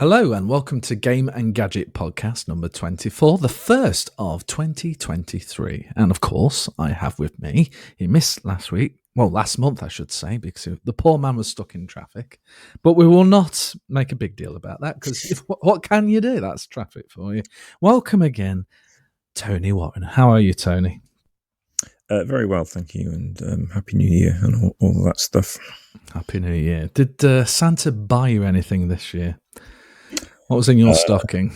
Hello and welcome to Game and Gadget podcast number 24, the first of 2023. And of course, I have with me, he missed last month, I should say, because the poor man was stuck in traffic. But we will not make a big deal about that because what can you do? That's traffic for you. Welcome again, Tony Warriner. How are you, Tony? Very well, thank you, and Happy New Year and all that stuff. Happy New Year. Did Santa buy you anything this year? What was in your stocking?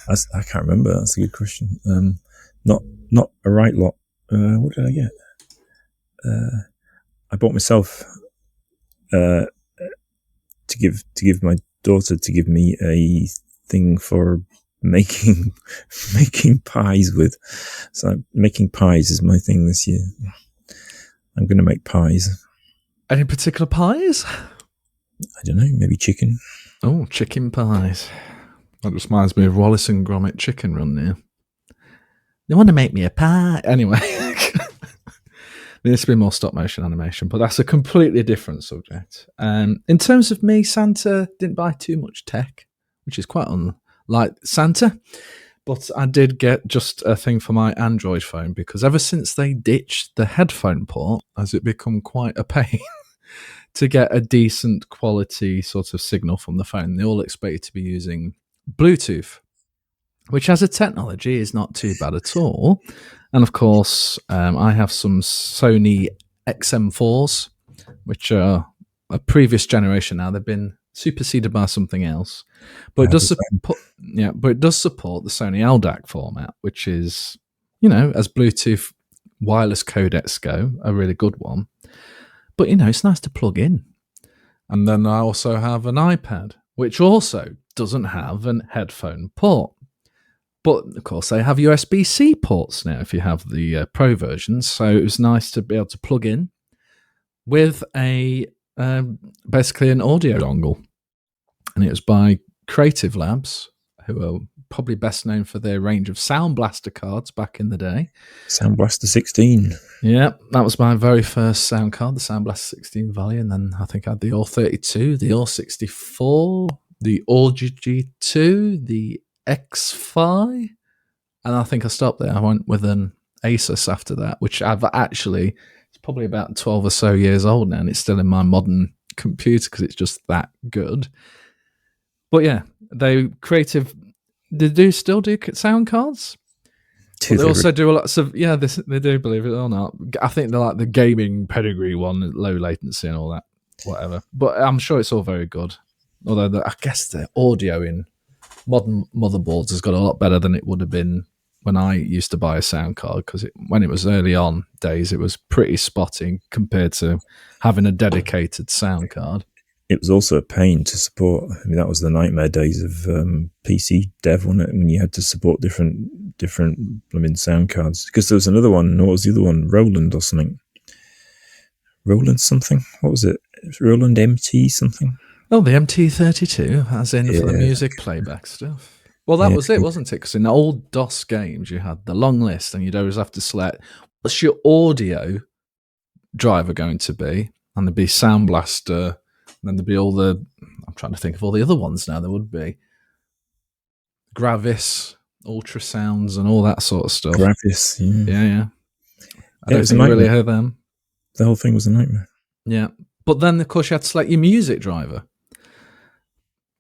I can't remember. That's a good question. Not a right lot. What did I get? I bought myself to give my daughter to give me a thing for making pies with. So making pies is my thing this year. I'm going to make pies. Any particular pies? I don't know. Maybe chicken. Oh, chicken pies. That just reminds me of Wallace and Gromit Chicken Run now. They want to make me a pie. Anyway, there needs to be more stop motion animation, but that's a completely different subject. In terms of me, Santa didn't buy too much tech, which is quite unlike Santa. But I did get just a thing for my Android phone because ever since they ditched the headphone port, has it become quite a pain to get a decent quality sort of signal from the phone. They all expect you to be using Bluetooth, which as a technology is not too bad at all. And of course, I have some Sony XM4s, which are a previous generation now. They've been superseded by something else. But it does support the Sony LDAC format, which is, as Bluetooth wireless codecs go, a really good one. But, it's nice to plug in. And then I also have an iPad, which also doesn't have an headphone port. But, of course, they have USB-C ports now if you have the Pro versions. So it was nice to be able to plug in with basically an audio dongle. And it was by Creative Labs, who are probably best known for their range of Sound Blaster cards back in the day. Sound Blaster 16. Yeah, that was my very first sound card, the Sound Blaster 16 Value, and then I think I had the AUR32, the AUR64, the AUR-G2, the X-Fi, and I think I stopped there. I went with an Asus after that, which it's probably about 12 or so years old now, and it's still in my modern computer because it's just that good. But yeah, they still do sound cards. They also do a lot of, they do, believe it or not. I think they're like the gaming pedigree one, low latency and all that, whatever. But I'm sure it's all very good. Although I guess the audio in modern motherboards has got a lot better than it would have been when I used to buy a sound card, because when it was early on days, it was pretty spotty compared to having a dedicated sound card. It was also a pain to support. I mean, that was the nightmare days of PC dev, wasn't it? When you had to support different sound cards. Because there was another one. What was the other one? Roland or something. Roland something? What was it? Roland MT something? Oh, the MT32, as in for the music playback stuff. Well, that was it, wasn't it? Because in old DOS games, you had the long list, and you'd always have to select what's your audio driver going to be, and there'd be Sound Blaster. And then there'd be I'm trying to think of all the other ones now. There would be Gravis, ultrasounds, and all that sort of stuff. Gravis, yeah. I don't think I really heard them. The whole thing was a nightmare. Yeah. But then, of course, you had to select your music driver.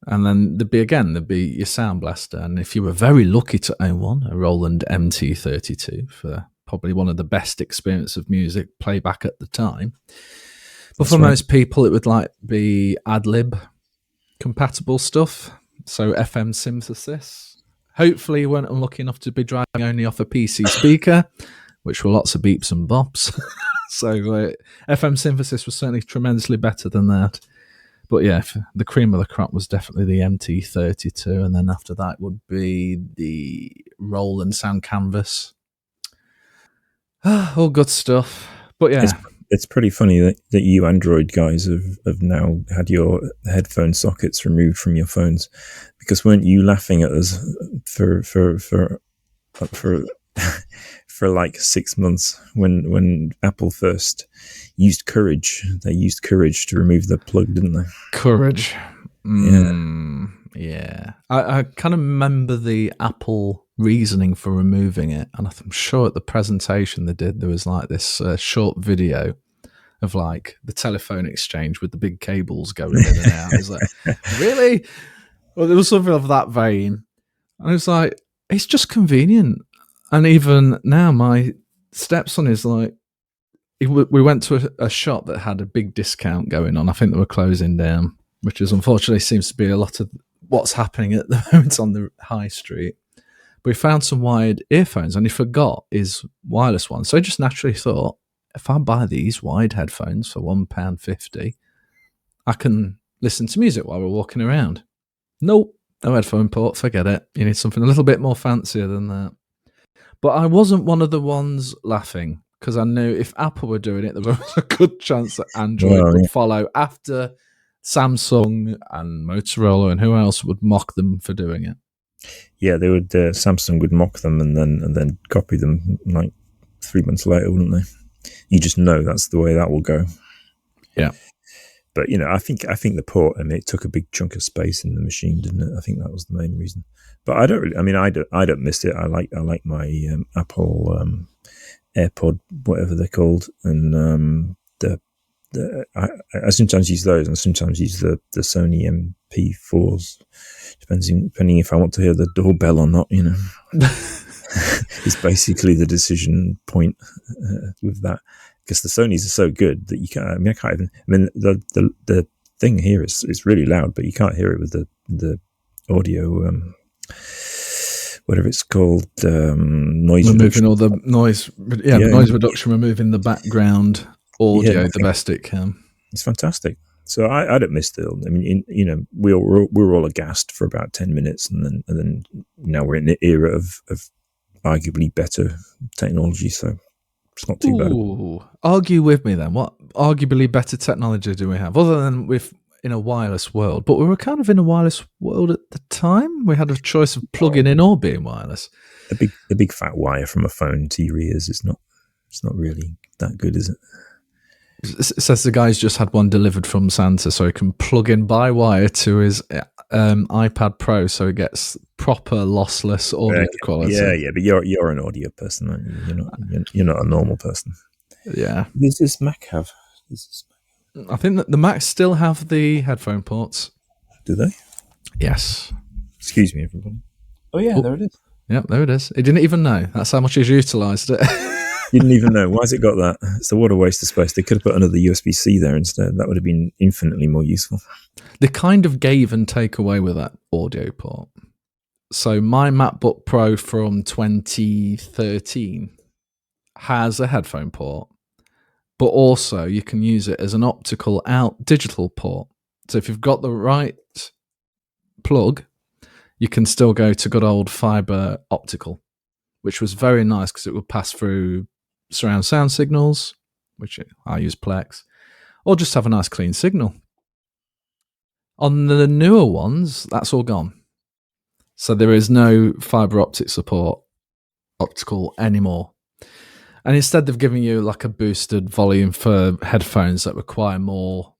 And then there'd be your Sound Blaster. And if you were very lucky to own one, a Roland MT32 for probably one of the best experience of music playback at the time. But for most people, it would be ad-lib compatible stuff. So FM synthesis. Hopefully you weren't unlucky enough to be driving only off a PC speaker, which were lots of beeps and bops. So FM synthesis was certainly tremendously better than that. But yeah, the cream of the crop was definitely the MT32. And then after that would be the Roland Sound Canvas. All good stuff. But yeah. It's pretty funny that you Android guys have now had your headphone sockets removed from your phones, because weren't you laughing at us for like 6 months when Apple first used Courage? They used Courage to remove the plug, didn't they? Courage. Yeah. I kind of remember the Apple reasoning for removing it, and I'm sure at the presentation there was like this short video of like the telephone exchange with the big cables going in and out. It's like, really? Well, there was something of that vein, and it's like, it's just convenient. And even now, my stepson is like, we went to a shop that had a big discount going on. I think they were closing down, which is unfortunately seems to be a lot of what's happening at the moment on the high street. But we found some wired earphones, and he forgot his wireless ones. So I just naturally thought, if I buy these wired headphones for £1.50, I can listen to music while we're walking around. Nope, no headphone port, forget it. You need something a little bit more fancier than that. But I wasn't one of the ones laughing, because I knew if Apple were doing it, there was a good chance that Android would follow after Samsung and Motorola and who else would mock them for doing it. Yeah, they would. Samsung would mock them and then copy them like 3 months later, wouldn't they? You just know that's the way that will go. Yeah. But I think the port, it took a big chunk of space in the machine, didn't it? I think that was the main reason. But I don't really. I don't miss it. I like my Apple AirPod, whatever they're called, and I sometimes use those, and sometimes use the Sony MP4s, depending if I want to hear the doorbell or not. It's basically the decision point with that. Because the Sonys are so good that you can't. I can't even. The thing here is really loud, but you can't hear it with the audio. Whatever it's called, noise reduction. All the noise. Yeah, the noise reduction, removing the background audio the best it can. It's fantastic. So I don't miss it. I mean, we were all aghast for about 10 minutes, and then now we're in the era of arguably better technology. So. It's not too bad. Argue with me then. What arguably better technology do we have, other than in a wireless world? But we were kind of in a wireless world at the time. We had a choice of plugging in or being wireless. The big fat wire from a phone to your ears is not. It's not really that good, is it? It says the guy's just had one delivered from Santa, so he can plug in by wire to his iPad Pro, so he gets proper lossless audio quality. Yeah, but you're an audio person, aren't you? You're not a normal person. Yeah. Does this Mac have? I think that the Macs still have the headphone ports. Do they? Yes. Excuse me, everybody. Oh yeah, there it is. Yep, there it is. He didn't even know. That's how much he's utilised it. Didn't even know. Why has it got that? It's a what a waste of space. They could have put another USB-C there instead. That would have been infinitely more useful. They kind of gave and take away with that audio port. So my MacBook Pro from 2013 has a headphone port, but also you can use it as an optical out digital port. So if you've got the right plug, you can still go to good old fiber optical, which was very nice because it would pass through surround sound signals, which I use Plex, or just have a nice clean signal. On the newer ones, that's all gone. So there is no fiber optic support optical anymore. And instead they've given you like a boosted volume for headphones that require more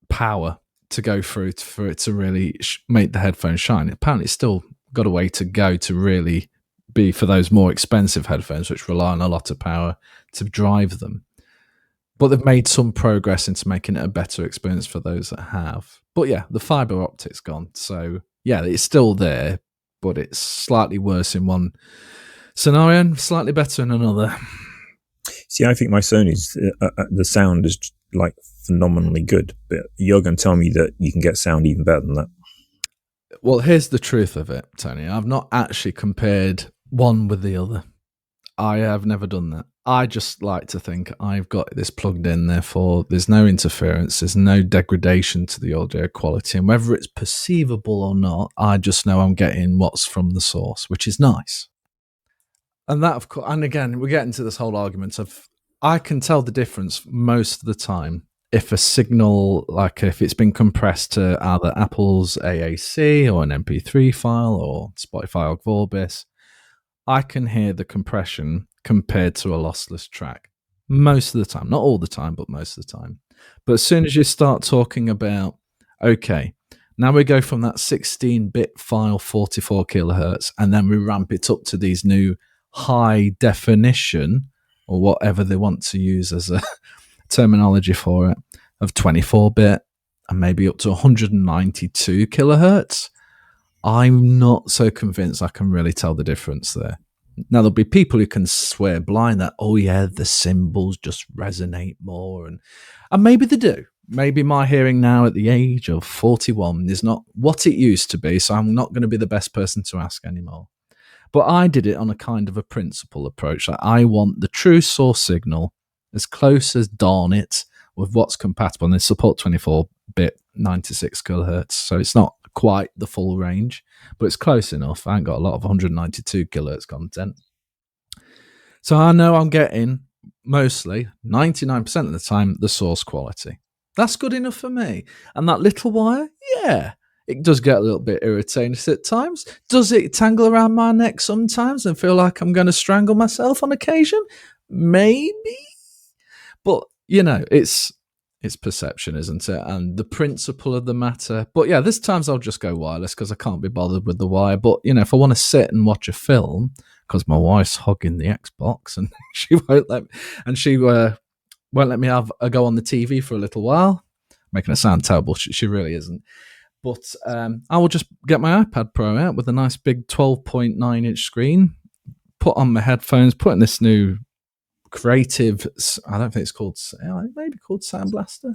power to go through for it to really make the headphone shine. Apparently it's still got a way to go to really be for those more expensive headphones, which rely on a lot of power to drive them. But they've made some progress into making it a better experience for those that have. But yeah, the fiber optic's gone. So yeah, it's still there, but it's slightly worse in one scenario and slightly better in another. See, I think my Sony's, the sound is like phenomenally good, but you're going to tell me that you can get sound even better than that. Well, here's the truth of it, Tony. I've not actually compared one with the other. I have never done that. I just like to think I've got this plugged in, therefore there's no interference, there's no degradation to the audio quality, and whether it's perceivable or not, I just know I'm getting what's from the source, which is nice. And that, of course, and again, we're getting to this whole argument of I can tell the difference most of the time if a signal, like if it's been compressed to either Apple's AAC or an MP3 file or Spotify or Vorbis, I can hear the compression compared to a lossless track. Most of the time. Not all the time, but most of the time. But as soon as you start talking about, okay, Now we go from that 16-bit file, 44 kilohertz, and then we ramp it up to these new high definition, or whatever they want to use as a terminology for it, of 24-bit and maybe up to 192 kilohertz. I'm not so convinced I can really tell the difference there. Now, there'll be people who can swear blind that, oh yeah, the symbols just resonate more. And maybe they do. Maybe my hearing now at the age of 41 is not what it used to be, so I'm not going to be the best person to ask anymore. But I did it on a kind of a principle approach. Like, I want the true source signal as close as darn it with what's compatible. And they support 24-bit 96 kilohertz, so it's not quite the full range, but it's close enough. I ain't got a lot of 192 kilohertz content. So I know I'm getting mostly 99% of the time the source quality. That's good enough for me. And that little wire, yeah, it does get a little bit irritating at times. Does it tangle around my neck sometimes and feel like I'm going to strangle myself on occasion? Maybe. But, it's perception, isn't it? And the principle of the matter. But yeah, this times I'll just go wireless because I can't be bothered with the wire. But, if I want to sit and watch a film, because my wife's hogging the Xbox and she won't let me, and she won't let me have a go on the TV for a little while. Making her sound terrible. She really isn't. But I will just get my iPad Pro out with a nice big 12.9-inch screen, put on my headphones, put in this new creative, I don't think it's called, maybe called Sound Blaster.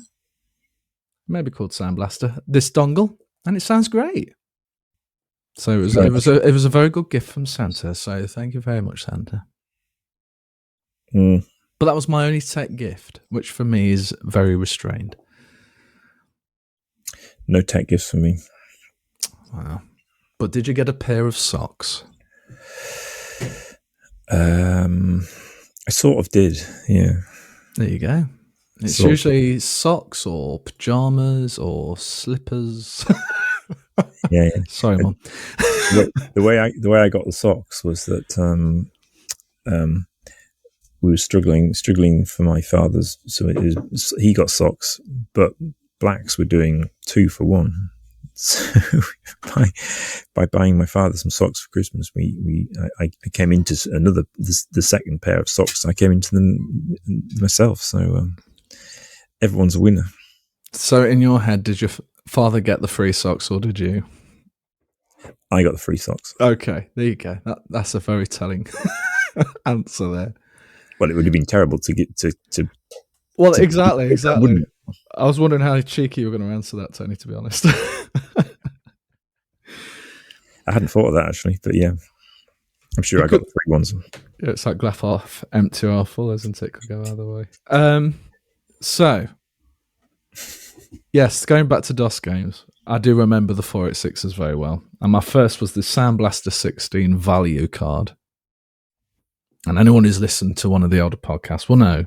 This dongle, and it sounds great. So it was a very good gift from Santa. So thank you very much, Santa. But that was my only tech gift, which for me is very restrained. No tech gifts for me. Wow. But did you get a pair of socks? I sort of did, yeah. There you go. It's usually socks or pajamas or slippers. Yeah. Sorry, Mum. The way I got the socks was that we were struggling for my father's, so he got socks, but blacks were doing 2 for 1. So by buying my father some socks for Christmas, I came into the second pair of socks. I came into them myself. So everyone's a winner. So in your head, did your father get the free socks or did you? I got the free socks. Okay, there you go. That's a very telling answer there. Well, it would have been terrible to get to. Well, exactly. I was wondering how cheeky you were going to answer that, Tony, to be honest. I hadn't thought of that, actually, but yeah. I'm sure I got the free ones. Yeah, it's like glass half empty or half full, isn't it? Could go either way. So, yes, going back to DOS games, I do remember the 486s very well. And my first was the Sound Blaster 16 value card. And anyone who's listened to one of the older podcasts will know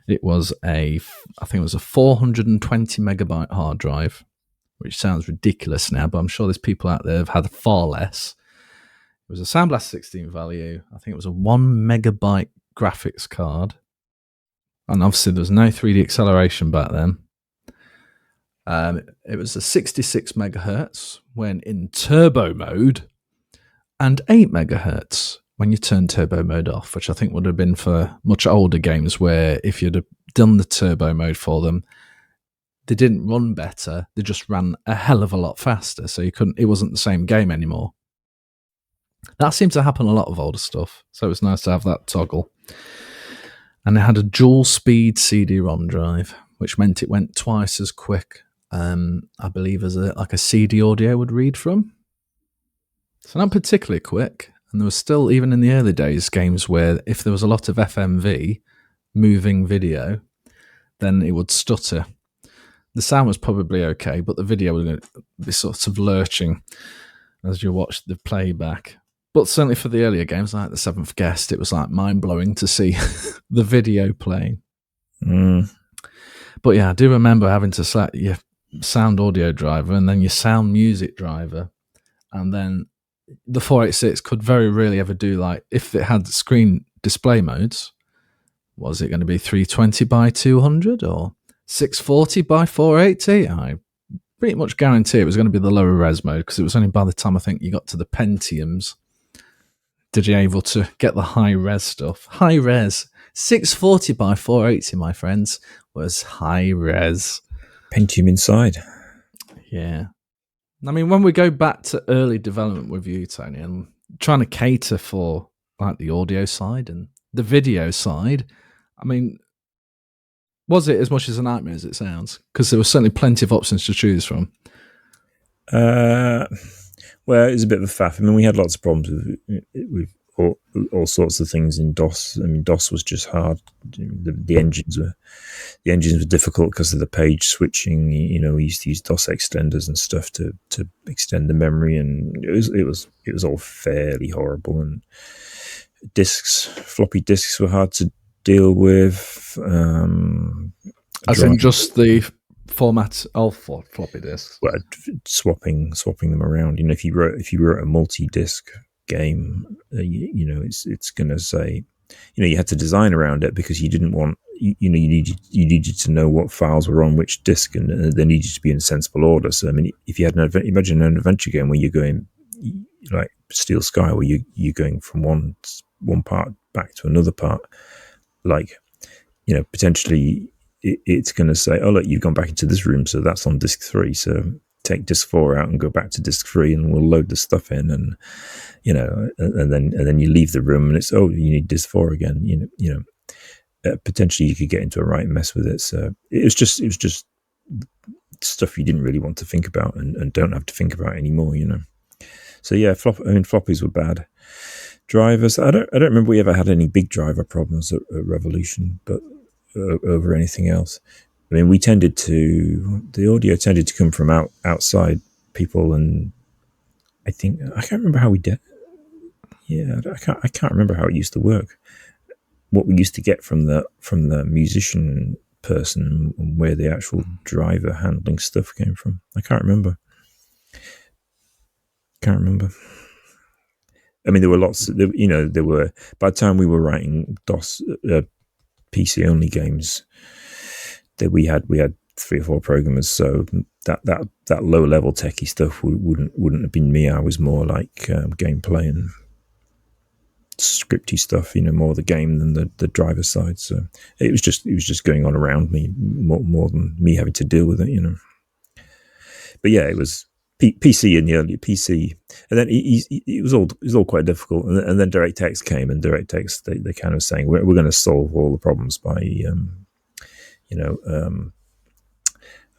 it was I think it was a 420 megabyte hard drive, which sounds ridiculous now, but I'm sure there's people out there who've had far less. It was a Sound Blast 16 value. I think it was a 1 megabyte graphics card. And obviously there was no 3D acceleration back then. It was a 66 megahertz when in turbo mode and 8 megahertz when you turn turbo mode off, which I think would have been for much older games where if you'd have done the turbo mode for them, they didn't run better. They just ran a hell of a lot faster. So it wasn't the same game anymore. That seemed to happen a lot of older stuff. So it was nice to have that toggle. And it had a dual speed CD-ROM drive, which meant it went twice as quick, I believe, as a CD audio would read from. So not particularly quick. And there was still, even in the early days, games where if there was a lot of FMV, moving video, then it would stutter. The sound was probably okay, but the video would be sort of lurching as you watched the playback. But certainly for the earlier games, like The Seventh Guest, it was like mind-blowing to see the video playing. But yeah, I do remember having to select your sound audio driver and then your sound music driver, and then the 486 could very rarely ever do, like, if it had screen display modes, was it going to be 320 by 200 or 640 by 480? I pretty much guarantee it was going to be the lower res mode, because it was only by the time I think you got to the Pentiums did you able to get the high res stuff. High res 640 by 480, my friends, was high res. Pentium inside. Yeah. I mean, when we go back to early development with you, Tony, and trying to cater for like the audio side and the video side, I mean, was it as much as a nightmare as it sounds? Because there were certainly plenty of options to choose from. Well, it was a bit of a faff. I mean, we had lots of problems with all sorts of things in DOS. I mean, DOS was just hard. The engines were difficult because of the page switching. You know, we used to use DOS extenders and stuff to extend the memory, and it was all fairly horrible. And floppy disks were hard to deal with. As in just the format of floppy disks. Well, swapping them around. You know, if you wrote a multi-disc game, you know, it's going to say, you know, you had to design around it because you didn't want, you needed to know what files were on which disc, and they needed to be in sensible order. So, I mean, if you had imagine an adventure game where you're going like Steel Sky, where you're going from one part back to another part, like, you know, potentially it's going to say, oh, look, you've gone back into this room, so that's on disk 3. So take disk 4 out and go back to disk 3, and we'll load the stuff in, and you know, and then you leave the room, and it's, oh, you need disk 4 again. You know, potentially you could get into a right mess with it. So it was just stuff you didn't really want to think about, and don't have to think about anymore. You know. So yeah, floppies were bad. Drivers, I don't remember we ever had any big driver problems at Revolution, but over anything else. I mean, the audio tended to come from outside people, and I can't remember how we did. Yeah, I can't remember how it used to work. What we used to get from the musician person, and where the actual driver handling stuff came from. I can't remember. I mean, there were lots. You know, there were, by the time we were writing DOS PC only games, that we had 3 or 4 programmers. So that low level techie stuff wouldn't have been me. I was more like gameplay and scripty stuff. You know, more the game than the driver side. So it was just going on around me more than me having to deal with it. You know. But yeah, it was PC in the early PC, and then it was all quite difficult. And then DirectX came, and DirectX they kind of saying we're going to solve all the problems by I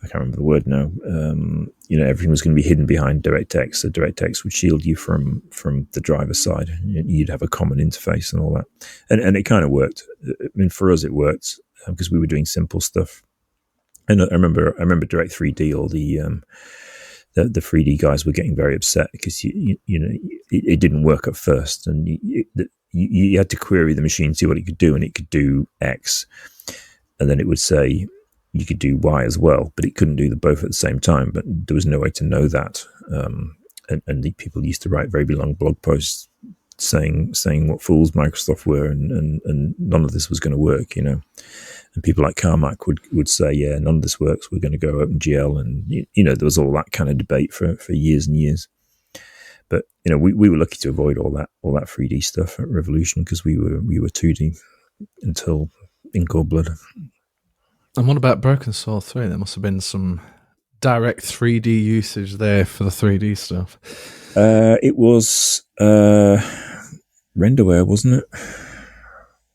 can't remember the word now. You know, everything was going to be hidden behind DirectX, so DirectX would shield you from the driver side. You'd have a common interface and all that, and it kind of worked. I mean, for us, it worked because we were doing simple stuff. And I remember Direct3D, or the 3D guys were getting very upset because you know it didn't work at first, and you had to query the machine, see what it could do, and it could do X, and then it would say you could do Y as well, but it couldn't do the both at the same time. But there was no way to know that, and the people used to write very long blog posts saying what fools Microsoft were, and none of this was going to work, you know. And people like Carmack would say, yeah, none of this works, we're going to go OpenGL. And, you know, there was all that kind of debate for years and years. But, you know, we were lucky to avoid all that 3D stuff at Revolution, because we were 2D until in Cold Blood. And what about Broken Sword 3? There must have been some direct 3D usage there for the 3D stuff. It was Renderware, wasn't it?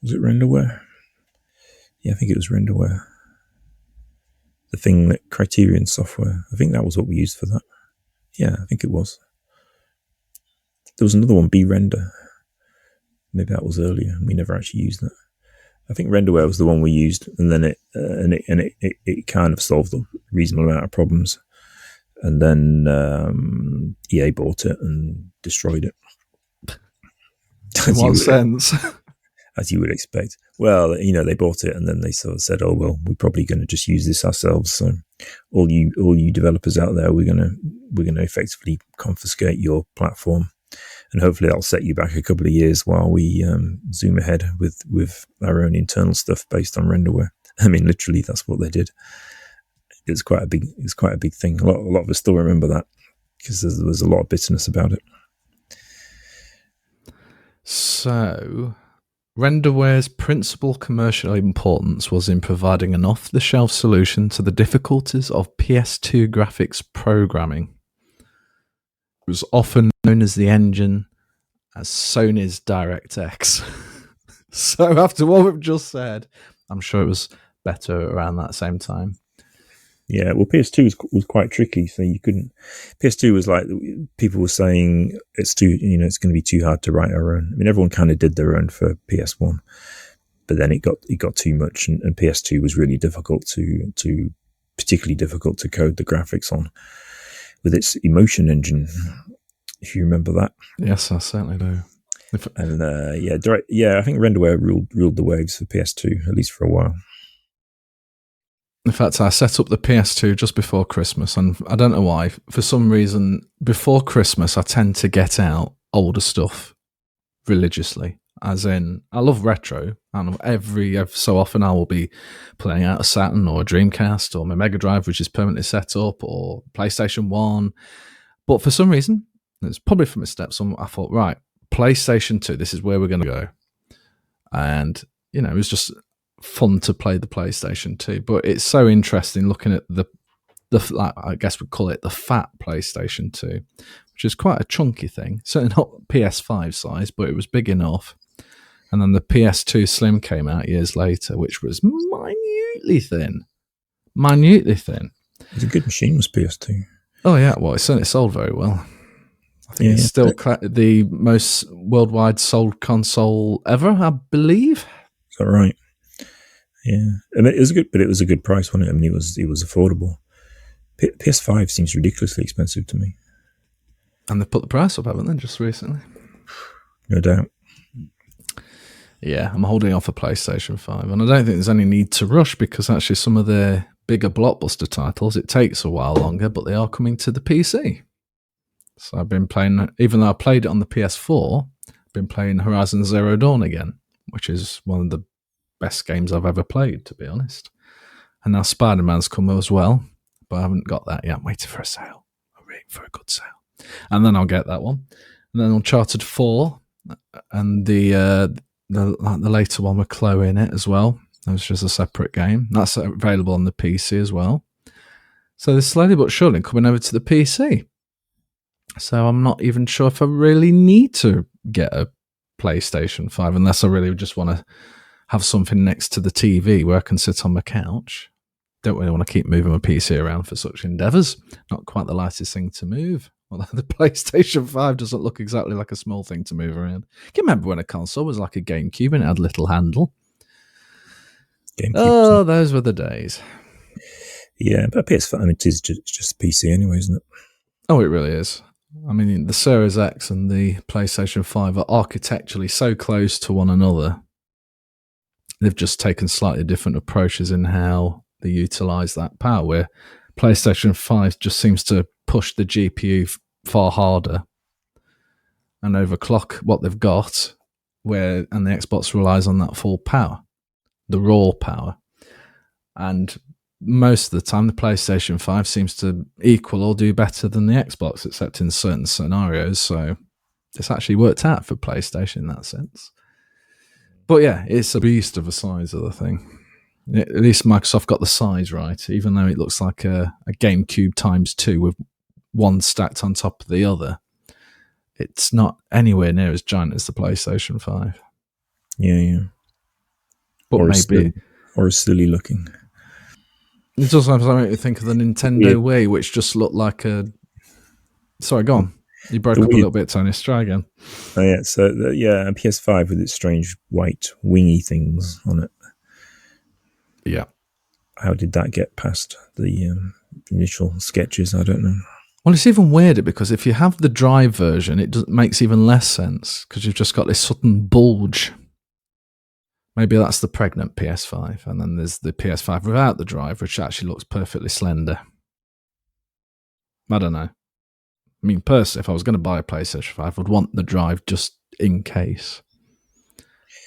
Was it Renderware? Yeah, I think it was Renderware. The thing that Criterion Software, I think that was what we used for that. Yeah, I think it was. There was another one, B-Render. Maybe that was earlier. We never actually used that. I think Renderware was the one we used, and then it kind of solved a reasonable amount of problems. And then EA bought it and destroyed it. In what sense? As you would expect. Well, you know, they bought it, and then they sort of said, "Oh well, we're probably going to just use this ourselves. So, all you developers out there, we're gonna effectively confiscate your platform, and hopefully that'll set you back a couple of years while we zoom ahead with our own internal stuff based on Renderware." I mean, literally, that's what they did. It's quite a big thing. A lot of us still remember that because there was a lot of bitterness about it. So, Renderware's principal commercial importance was in providing an off-the-shelf solution to the difficulties of PS2 graphics programming. It was often known as the engine, as Sony's DirectX. So after what we've just said, I'm sure it was better around that same time. Yeah, well, PS2 was quite tricky, so you couldn't. PS2 was like people were saying it's going to be too hard to write our own. I mean, everyone kind of did their own for PS1, but then it got too much, and PS2 was really difficult particularly difficult to code the graphics on with its emotion engine. If you remember that, yes, I certainly do. And I think Renderware ruled the waves for PS2 at least for a while. In fact, I set up the PS2 just before Christmas, and I don't know why. For some reason, before Christmas, I tend to get out older stuff religiously. As in, I love retro, and every so often I will be playing out a Saturn or a Dreamcast or my Mega Drive, which is permanently set up, or PlayStation 1. But for some reason, it's probably from my stepson, I thought, right, PlayStation 2, this is where we're going to go. And, it was just fun to play the PlayStation 2, but it's so interesting looking at the I guess we'd call it the fat PlayStation 2, which is quite a chunky thing. Certainly not PS5 size, but it was big enough. And then the PS2 Slim came out years later, which was minutely thin. It was a good machine, was PS2. Oh yeah, well, it certainly sold very well. I think it's still the most worldwide sold console ever, I believe. Is that right? Yeah, I mean, it was a good price, wasn't it? I mean, it was affordable. PS5 seems ridiculously expensive to me. And they've put the price up, haven't they, just recently? No doubt. Yeah, I'm holding off a PlayStation 5, and I don't think there's any need to rush because actually some of the bigger blockbuster titles, it takes a while longer, but they are coming to the PC. So I've been playing, even though I played it on the PS4, I've been playing Horizon Zero Dawn again, which is one of the best games I've ever played, to be honest. And now Spider-Man's come as well, but I haven't got that yet. I'm waiting for a sale. I'm waiting for a good sale. And then I'll get that one. And then Uncharted 4 and the later one with Chloe in it as well. That was just a separate game. That's available on the PC as well. So they're slowly but surely coming over to the PC. So I'm not even sure if I really need to get a PlayStation 5 unless I really just want to have something next to the TV where I can sit on my couch. Don't really want to keep moving my PC around for such endeavours. Not quite the lightest thing to move. Well, the PlayStation 5 doesn't look exactly like a small thing to move around. Can you remember when a console was like a GameCube and it had a little handle? Oh, those were the days. Yeah, but PS5, I mean, it's just PC anyway, isn't it? Oh, it really is. I mean, the Series X and the PlayStation 5 are architecturally so close to one another. They've just taken slightly different approaches in how they utilize that power, where PlayStation 5 just seems to push the GPU far harder and overclock what they've got, and the Xbox relies on that full power, the raw power. And most of the time, the PlayStation 5 seems to equal or do better than the Xbox, except in certain scenarios. So it's actually worked out for PlayStation in that sense. But yeah, it's a beast of a size of the thing. At least Microsoft got the size right, even though it looks like a GameCube times 2 with one stacked on top of the other. It's not anywhere near as giant as the PlayStation 5. Yeah. But maybe... Or silly looking. It does sometimes make me think of the Nintendo Wii, which just looked like a... Sorry, go on. You broke up a little bit, Tony. Try again. Oh, yeah. So, a PS5 with its strange white wingy things on it. Yeah. How did that get past the initial sketches? I don't know. Well, it's even weirder because if you have the Drive version, it makes even less sense because you've just got this sudden bulge. Maybe that's the pregnant PS5, and then there's the PS5 without the Drive, which actually looks perfectly slender. I don't know. I mean, personally, if I was going to buy a PlayStation 5, I would want the Drive just in case.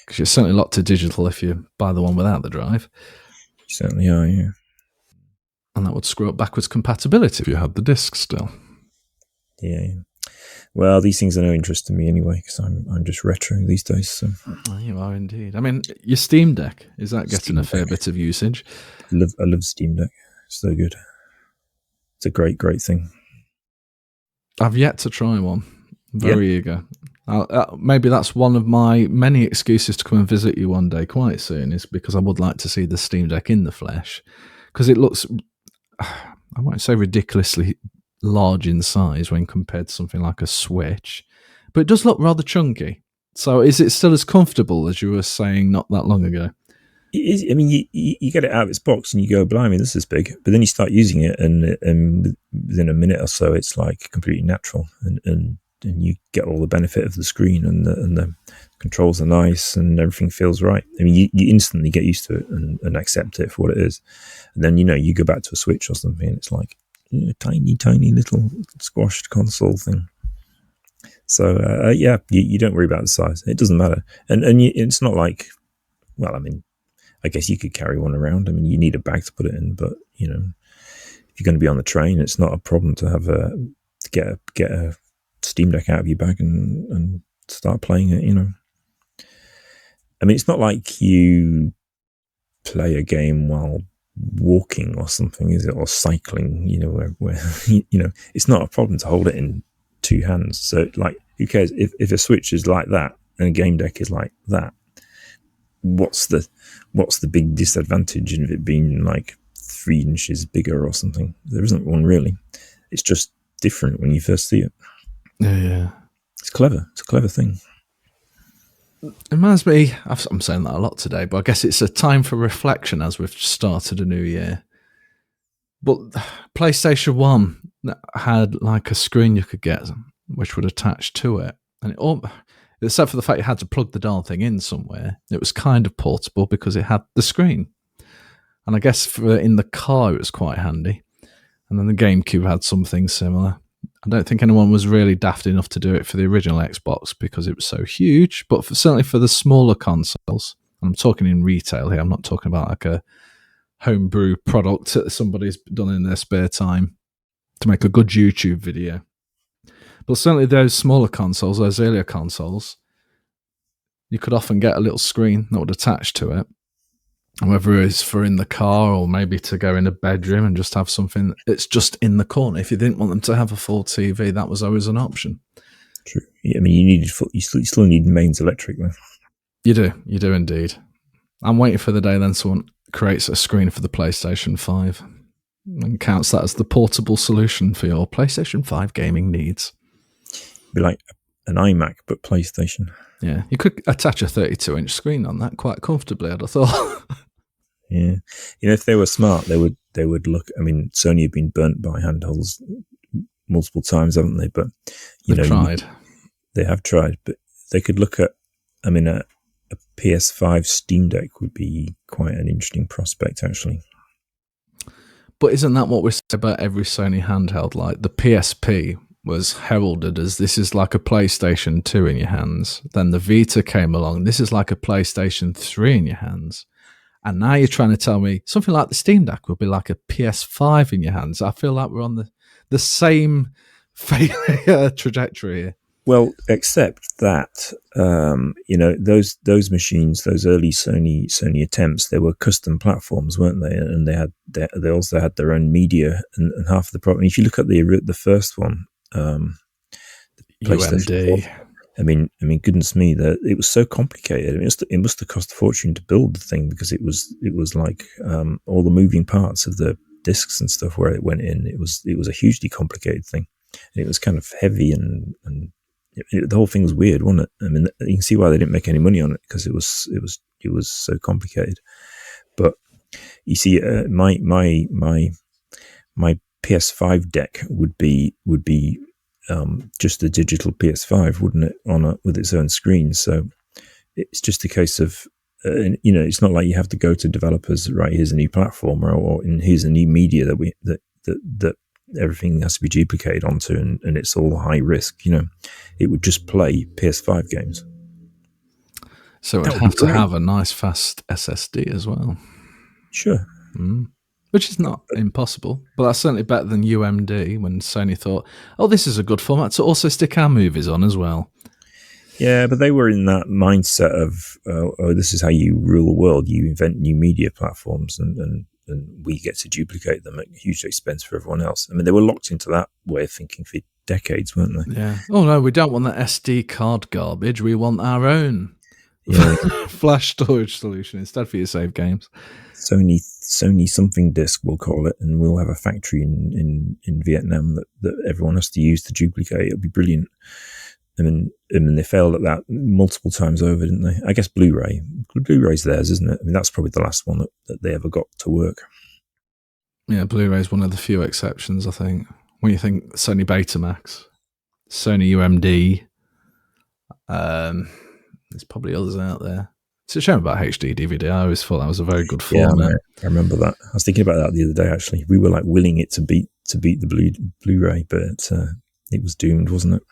Because you're certainly locked to digital if you buy the one without the Drive. You certainly are, yeah. And that would screw up backwards compatibility if you had the disc still. Yeah. Well, these things are no interest to me anyway, because I'm just retro these days. So. Oh, you are indeed. I mean, your Steam Deck, is that getting a fair bit of usage? I love Steam Deck. It's so good. It's a great thing. I've yet to try one. Very eager. Maybe that's one of my many excuses to come and visit you one day quite soon, is because I would like to see the Steam Deck in the flesh, because it looks, I won't say ridiculously large in size when compared to something like a Switch, but it does look rather chunky. So is it still as comfortable as you were saying not that long ago? It is. I mean, you get it out of its box and you go, blimey, this is big. But then you start using it, and within a minute or so, it's like completely natural, and you get all the benefit of the screen, and the controls are nice, and everything feels right. I mean, you instantly get used to it and accept it for what it is. And then, you go back to a Switch or something, and it's like a tiny little squashed console thing. So, you don't worry about the size. It doesn't matter. And it's not like, well, I mean, I guess you could carry one around. I mean, you need a bag to put it in, but if you're going to be on the train, it's not a problem to have get a Steam Deck out of your bag and start playing it. I mean, it's not like you play a game while walking or something, is it? Or cycling? Where it's not a problem to hold it in two hands. So, like, who cares if a Switch is like that and a game deck is like that? What's the big disadvantage of it being like 3 inches bigger or something? There isn't one really. It's just different when you first see it. Yeah. It's clever. It's a clever thing. It reminds me, I'm saying that a lot today, but I guess it's a time for reflection as we've started a new year. But PlayStation 1 had like a screen you could get which would attach to it. And except for the fact you had to plug the darn thing in somewhere, it was kind of portable because it had the screen. And I guess in the car it was quite handy. And then the GameCube had something similar. I don't think anyone was really daft enough to do it for the original Xbox because it was so huge, but certainly for the smaller consoles, and I'm talking in retail here, I'm not talking about like a homebrew product that somebody's done in their spare time to make a good YouTube video. But certainly those smaller consoles, those earlier consoles, you could often get a little screen that would attach to it. Whether it's for in the car or maybe to go in a bedroom and just have something it's just in the corner. If you didn't want them to have a full TV, that was always an option. True. Yeah, I mean, you still need mains electric though. You do indeed. I'm waiting for the day then someone creates a screen for the PlayStation 5 and counts that as the portable solution for your PlayStation 5 gaming needs. Be like an iMac, but PlayStation. Yeah, you could attach a 32-inch screen on that quite comfortably, I'd have thought. Yeah, if they were smart, they would look. I mean, Sony have been burnt by handhelds multiple times, haven't they? But They've tried. They have tried, but they could look at. I mean, a PS5 Steam Deck would be quite an interesting prospect, actually. But isn't that what we say about every Sony handheld? Like the PSP was heralded as this is like a PlayStation 2 in your hands. Then the Vita came along. This is like a PlayStation 3 in your hands. And now you're trying to tell me something like the Steam Deck will be like a PS5 in your hands. I feel like we're on the same failure trajectory here. Well, except that, those machines, those early Sony attempts, they were custom platforms, weren't they? And they also had their own media. And half the problem, if you look at the first one, the PlayStation 4, I mean, goodness me, that it was so complicated. I mean, it must have cost a fortune to build the thing because it was like all the moving parts of the discs and stuff where it went in. It was a hugely complicated thing, and it was kind of heavy and the whole thing was weird, wasn't it? I mean, you can see why they didn't make any money on it because it was so complicated. But you see, my PS5 deck would be just a digital PS5, wouldn't it, with its own screen? So it's just a case of, it's not like you have to go to developers, right? Here's a new platform, or here's a new media that everything has to be duplicated onto, and it's all high risk. It would just play PS5 games. So it would have to have a nice fast SSD as well. Sure. which is not impossible, but that's certainly better than UMD when Sony thought, oh, this is a good format to also stick our movies on as well. Yeah, but they were in that mindset of, oh, this is how you rule the world. You invent new media platforms and we get to duplicate them at huge expense for everyone else. I mean, they were locked into that way of thinking for decades, weren't they? Yeah. Oh, no, we don't want that SD card garbage. We want our own flash storage solution instead for your save games. Sony something disk, we'll call it, and we'll have a factory in Vietnam that everyone has to use to duplicate. It'll be brilliant. I mean, they failed at that multiple times over, didn't they? I guess Blu-ray's theirs, isn't it? I mean, that's probably the last one that they ever got to work. Yeah, Blu-ray's one of the few exceptions, I think. When you think Sony Betamax, Sony UMD, there's probably others out there. It's a shame about HD DVD. I always thought that was a very good format. Yeah, I remember that. I was thinking about that the other day, actually. We were like willing it to beat the Blu-ray, but it was doomed, wasn't it?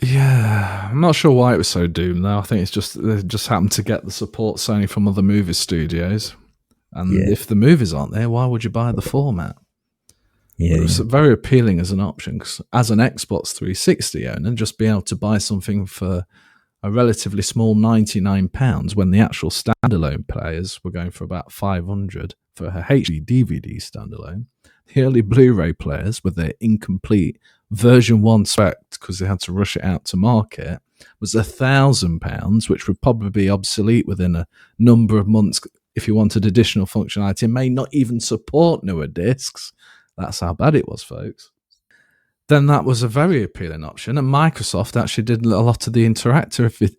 Yeah, I'm not sure why it was so doomed though. I think it's just they just happened to get the support Sony from other movie studios. And if the movies aren't there, why would you buy the format? Yeah, it's very appealing as an option, because as an Xbox 360 owner, just be able to buy something for a relatively small £99 when the actual standalone players were going for about $500 for a HD DVD standalone. The early Blu-ray players with their incomplete version 1 spec, because they had to rush it out to market, was £1,000, which would probably be obsolete within a number of months if you wanted additional functionality. It may not even support newer discs. That's how bad it was, folks. Then that was a very appealing option, and Microsoft actually did a lot of the interactivity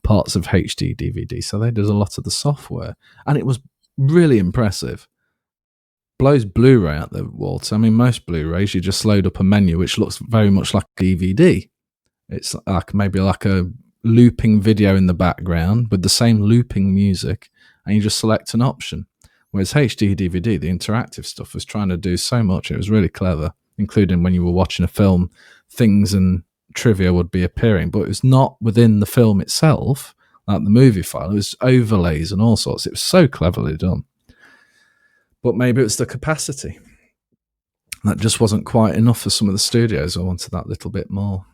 parts of HD DVD. So they did a lot of the software, and it was really impressive. Blows Blu-ray out the water. I mean, most Blu-rays, you just load up a menu which looks very much like a DVD. It's like maybe like a looping video in the background with the same looping music, and you just select an option. Whereas HD DVD, the interactive stuff, was trying to do so much. It was really clever, including when you were watching a film, things and trivia would be appearing, but it was not within the film itself, like the movie file. It was overlays and all sorts. It was so cleverly done. But maybe it was the capacity. That just wasn't quite enough for some of the studios. I wanted that little bit more.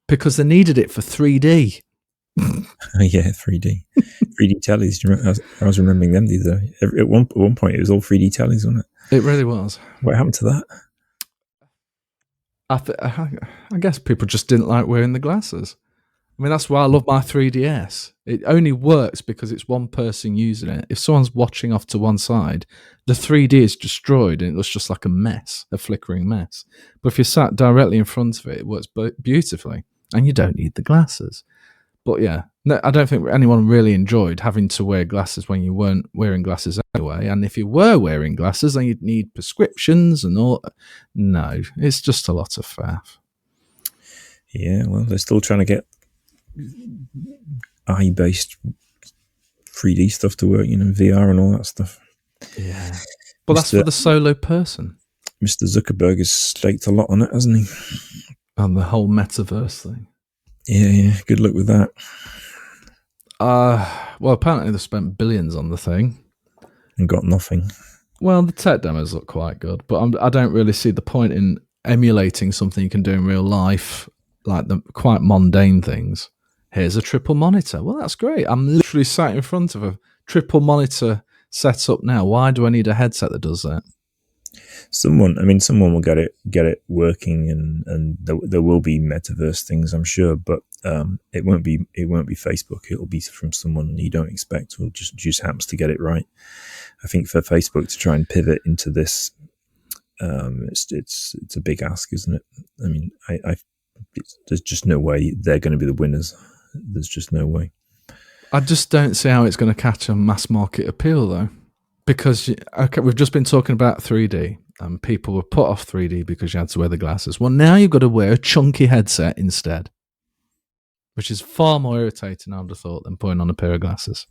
Because they needed it for 3D. Yeah, 3D. 3D tellies. I was remembering them the other day. At one point, it was all 3D tellies, wasn't it? It really was. What happened to that? I guess people just didn't like wearing the glasses. I mean, that's why I love my 3DS. It only works because it's one person using it. If someone's watching off to one side, the 3D is destroyed and it looks just like a mess, a flickering mess. But if you're sat directly in front of it, it works beautifully, and you don't need the glasses. But yeah, no, I don't think anyone really enjoyed having to wear glasses when you weren't wearing glasses anyway. And if you were wearing glasses, then you'd need prescriptions and all. No, it's just a lot of faff. Yeah, well, they're still trying to get eye-based 3D stuff to work, VR and all that stuff. Yeah. But that's for the solo person. Mr. Zuckerberg has staked a lot on it, hasn't he? And the whole metaverse thing. Yeah. Good luck with that. Well, apparently they've spent billions on the thing. And got nothing. Well, the tech demos look quite good, but I don't really see the point in emulating something you can do in real life, like the quite mundane things. Here's a triple monitor. Well, that's great. I'm literally sat in front of a triple monitor setup now. Why do I need a headset that does that? Someone will get it working, and there will be metaverse things, I'm sure, but it won't be Facebook. It'll be from someone you don't expect, who just happens to get it right. I think for Facebook to try and pivot into this, it's a big ask, isn't it? I mean, there's just no way they're going to be the winners. There's just no way. I just don't see how it's going to catch a mass market appeal, though. Because, we've just been talking about 3D, and people were put off 3D because you had to wear the glasses. Well, now you've got to wear a chunky headset instead, which is far more irritating, I would have thought, than putting on a pair of glasses.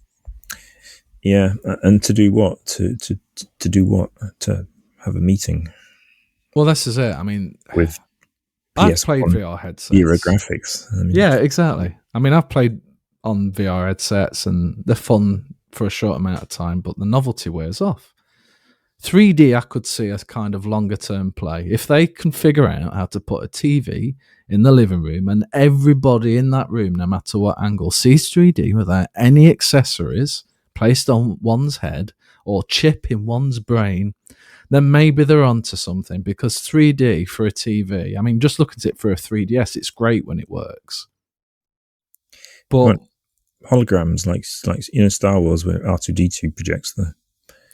Yeah, and to do what? To do what? To have a meeting? Well, this is it. I mean, with I've played VR headsets. Era graphics. Yeah, exactly. I mean, I've played on VR headsets, and they're fun for a short amount of time, but the novelty wears off. 3D, I could see as kind of longer term play. If they can figure out how to put a TV in the living room and everybody in that room, no matter what angle, sees 3D without any accessories placed on one's head or chip in one's brain, then maybe they're onto something, because 3D for a TV, I mean, just look at it for a 3DS, it's great when it works. But holograms like Star Wars where R2-D2 projects the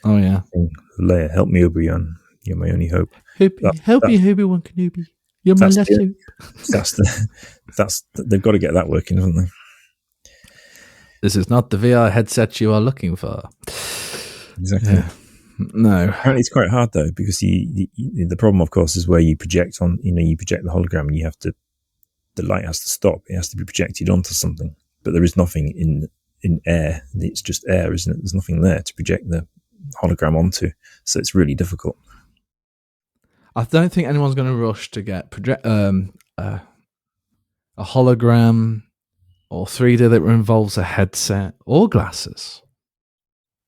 layer. Help me, Obi-Wan. You're my only hope. Help me, Obi-Wan Kenobi. You're my last hope. They've got to get that working, haven't they? This is not the VR headset you are looking for. Exactly. Yeah. No. Apparently it's quite hard though, because the problem, of course, is where you project on. You project the hologram, and the light has to stop. It has to be projected onto something, but there is nothing in air. It's just air, isn't it? There's nothing there to project the hologram onto, so it's really difficult. I don't think anyone's going to rush to get a hologram or 3D that involves a headset or glasses.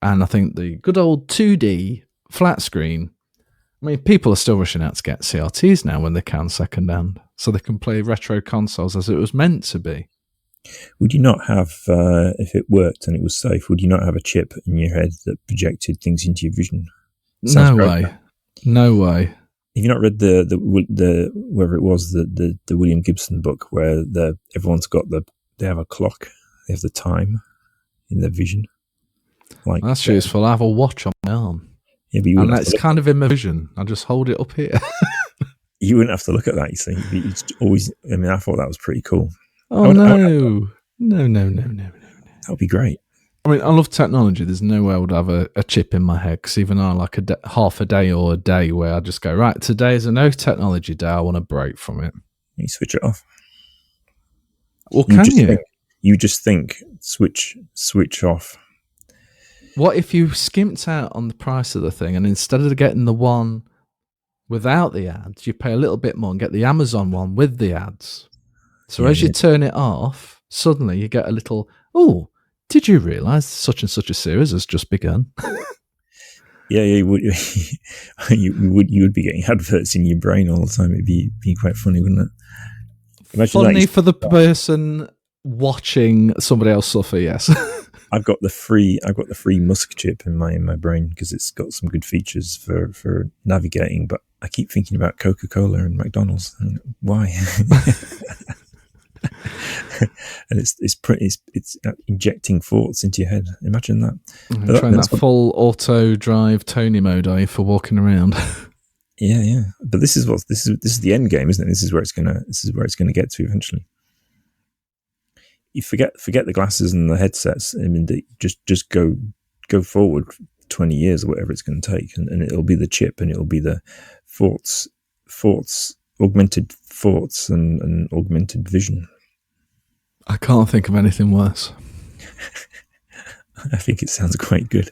And I think the good old 2D flat screen, I mean, people are still rushing out to get CRTs now when they can second-hand, so they can play retro consoles as it was meant to be. Would you not have, if it worked and it was safe, would you not have a chip in your head that projected things into your vision? No way. No way. Have you not read the whoever it was, the William Gibson book, where everyone's got they have a clock, they have the time in their vision? Like, that's useful. I have a watch on my arm. Yeah, but and that's kind of in my vision. I just hold it up here. You wouldn't have to look at that, you see. It's always, I mean, I thought that was pretty cool. Oh, no. No. That would be great. I mean, I love technology. There's no way I would have a chip in my head, because even I like half a day or a day where I just go, right, today is a no technology day. I want to break from it. You switch it off. Well, can you? You just think, switch off. What if you skimped out on the price of the thing, and instead of getting the one without the ads, you pay a little bit more and get the Amazon one with the ads? So as you turn it off, suddenly you get a little, oh, did you realise such and such a series has just begun? Yeah, you would. you would be getting adverts in your brain all the time. It'd be quite funny, wouldn't it? Imagine funny for the person watching somebody else suffer. Yes. I've got the free Musk chip in my brain because it's got some good features for navigating. But I keep thinking about Coca-Cola and McDonald's. And why? And it's injecting thoughts into your head. Imagine that. But trying that full auto drive Tony mode, are you, for walking around? Yeah. But this is the end game, isn't it? This is where it's gonna get to eventually. You forget the glasses and the headsets. I mean, just go forward 20 years or whatever it's going to take, and it'll be the chip, and it'll be the thoughts, augmented thoughts, and augmented vision. I can't think of anything worse. I think it sounds quite good.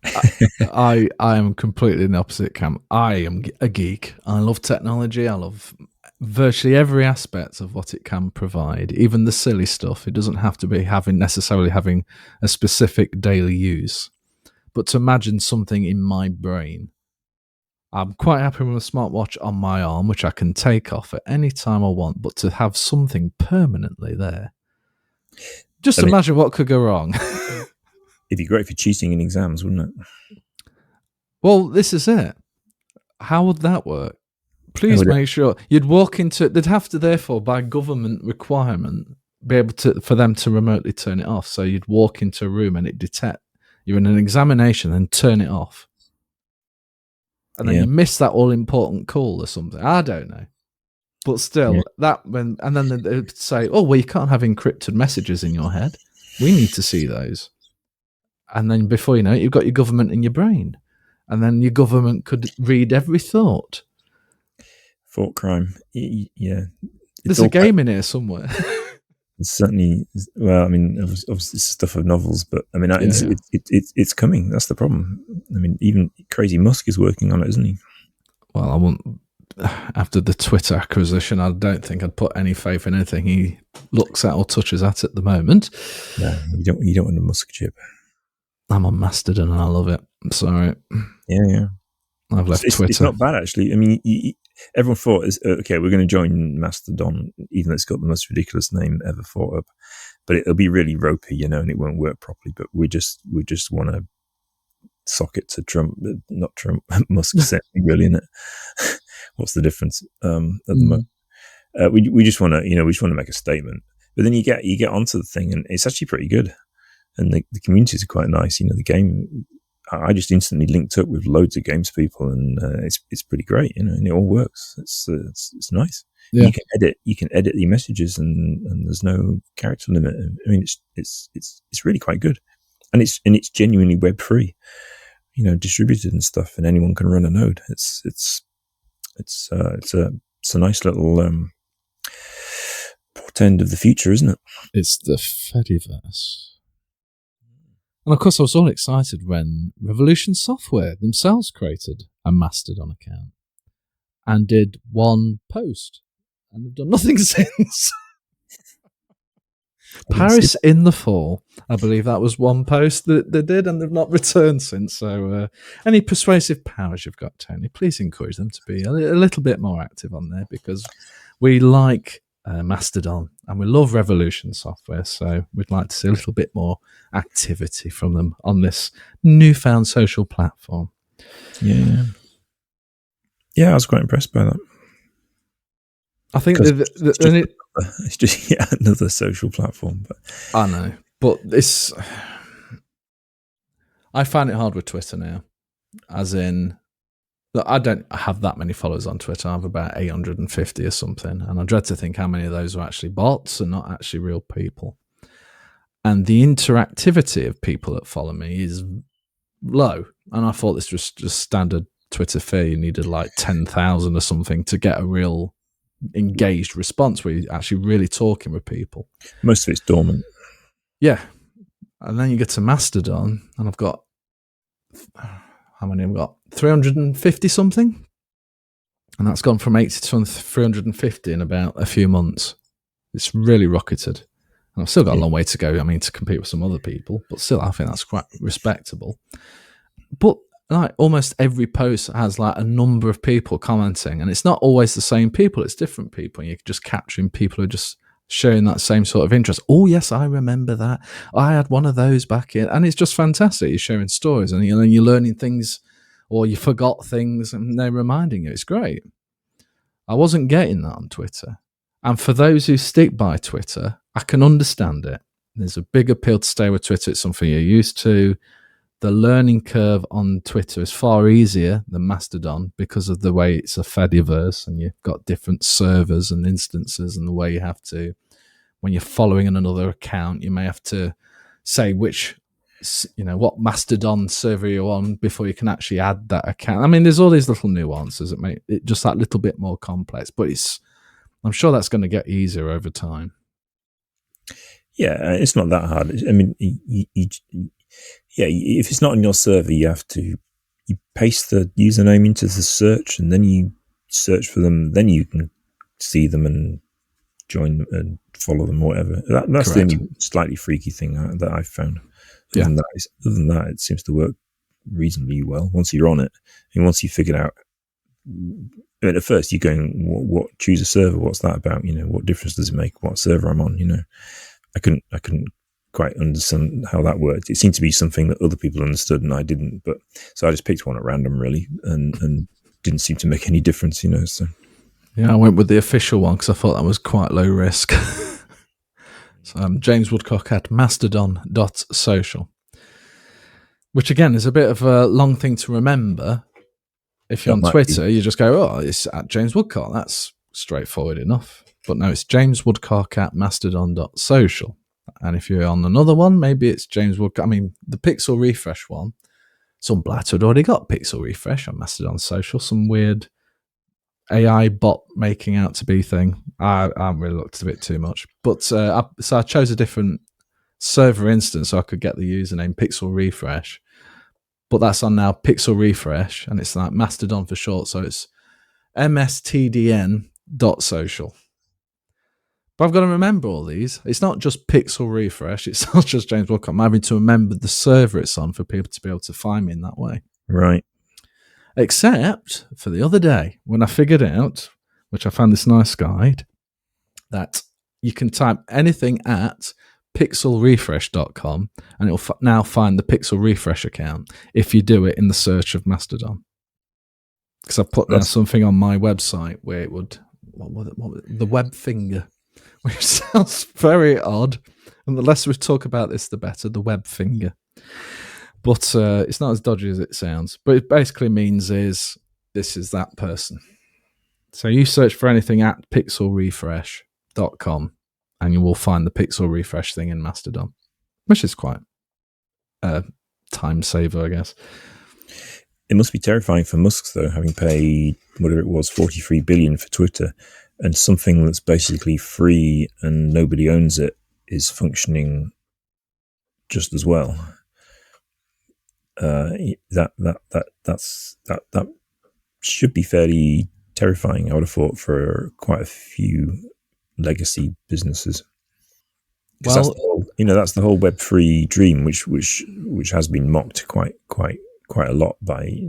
I am completely in the opposite camp. I am a geek. I love technology. I love virtually every aspect of what it can provide, even the silly stuff. It doesn't have to be necessarily having a specific daily use. But to imagine something in my brain, I'm quite happy with a smartwatch on my arm, which I can take off at any time I want, but to have something permanently there. Just imagine what could go wrong. It'd be great for cheating in exams, wouldn't it? Well, this is it. How would that work? Please make sure you'd walk into. They'd have to, therefore, by government requirement, be able for them to remotely turn it off. So you'd walk into a room and it detect you're in an examination and turn it off, and then you miss that all important call or something. I don't know, but still, and then they'd say, "Oh, well, you can't have encrypted messages in your head. We need to see those." And then before you know it, you've got your government in your brain, and then your government could read every thought. Thought crime. Yeah. There's a game in here somewhere. It's certainly, well, I mean, obviously it's stuff of novels, but I mean, it's coming. That's the problem. I mean, even Crazy Musk is working on it, isn't he? Well, I won't. After the Twitter acquisition, I don't think I'd put any faith in anything he looks at or touches at the moment. No, you don't want a Musk chip. I'm on Mastodon and I love it. I'm sorry. Yeah. I've left It's Twitter. not bad, actually. I mean, everyone thought, okay, we're going to join Mastodon, even though it's got the most ridiculous name ever thought up. But it'll be really ropey, and it won't work properly. But we just want to sock it to Trump, not Trump, Musk certainly really, isn't it? What's the difference at the moment? We just want to, make a statement. But then you get onto the thing, and it's actually pretty good. And the communities are quite nice. The game, I just instantly linked up with loads of games people, and it's pretty great, and it all works. It's nice. Yeah. You can edit the messages, and there's no character limit. I mean, it's really quite good, and it's genuinely web free, distributed and stuff, and anyone can run a node. It's a nice little portend of the future, isn't it? It's the Fediverse. And of course, I was all excited when Revolution Software themselves created a Mastodon account and did one post, and they've done nothing since. Paris in the fall, I believe that was one post that they did, and they've not returned since. So, any persuasive powers you've got, Tony, please encourage them to be a little bit more active on there, because we like Mastodon and we love Revolution Software, so we'd like to see a little bit more activity from them on this newfound social platform. I was quite impressed by that. I think it's just another social platform. But I know, but I find it hard with Twitter now, as in, I don't have that many followers on Twitter. I have about 850 or something, and I dread to think how many of those are actually bots and not actually real people. And the interactivity of people that follow me is low, and I thought this was just standard Twitter fee. You needed like 10,000 or something to get a real engaged response where you're actually really talking with people. Most of it's dormant. Yeah. And then you get to Mastodon, and I've got, how many have I got? 350 something. And that's gone from 80 to 350 in about a few months. It's really rocketed. And I've still got a long way to go, to compete with some other people, but still I think that's quite respectable. But like almost every post has like a number of people commenting, and it's not always the same people, it's different people, and you're just capturing people who are just sharing that same sort of interest. Oh yes, I remember that. I had one of those back in, and it's just fantastic. You're sharing stories, and you're learning things, or you forgot things, and they're reminding you. It's great. I wasn't getting that on Twitter, and for those who stick by Twitter, I can understand it. There's a big appeal to stay with Twitter. It's something you're used to. The learning curve on Twitter is far easier than Mastodon because of the way it's a Fediverse, and you've got different servers and instances, and the way you have to, when you're following another account, you may have to say which, what Mastodon server you're on before you can actually add that account. I mean, there's all these little nuances that make it just that little bit more complex, but I'm sure that's going to get easier over time. Yeah, it's not that hard. I mean, if it's not on your server, you paste the username into the search, and then you search for them. Then you can see them and join them and follow them, or whatever. That's the only slightly freaky thing that I've found. Other than that, it seems to work reasonably well once you're on it, and once you figured out. I mean, at first, you're going, "What? Choose a server? What's that about? What difference does it make? What server I'm on?" I couldn't quite understand how that worked. It seemed to be something that other people understood and I didn't. But so I just picked one at random, really, and didn't seem to make any difference, So yeah, I went with the official one because I thought that was quite low risk. So James Woodcock at Mastodon.social, which again is a bit of a long thing to remember. If you're on Twitter, you just go, "Oh, it's at James Woodcock." That's straightforward enough. But no, it's James Woodcock at Mastodon.social. And if you're on another one, maybe it's James Woodcock. I mean, the Pixel Refresh one, some blat had already got Pixel Refresh on Mastodon Social, some weird AI bot making out to be thing. I haven't really looked at it too much. But so I chose a different server instance so I could get the username Pixel Refresh. But that's on now Pixel Refresh, and it's like Mastodon for short, so it's mstdn.social. But I've got to remember all these. It's not just Pixel Refresh. It's not just James Woodcock. I'm having to remember the server it's on for people to be able to find me in that way. Right. Except for the other day when I figured out, which I found this nice guide, that you can type anything at pixelrefresh.com and it'll now find the Pixel Refresh account if you do it in the search of Mastodon. Because I put now something on my website where it would, the web finger, which sounds very odd. And the less we talk about this, the better, the web finger. But it's not as dodgy as it sounds. But it basically means this is that person. So you search for anything at pixelrefresh.com and you will find the Pixel Refresh thing in Mastodon, which is quite a time saver, I guess. It must be terrifying for Musk, though, having paid whatever it was, $43 billion for Twitter, and something that's basically free and nobody owns it is functioning just as well. That should be fairly terrifying, I would have thought, for quite a few legacy businesses. Well, that's the whole Web3 dream, which has been mocked quite a lot by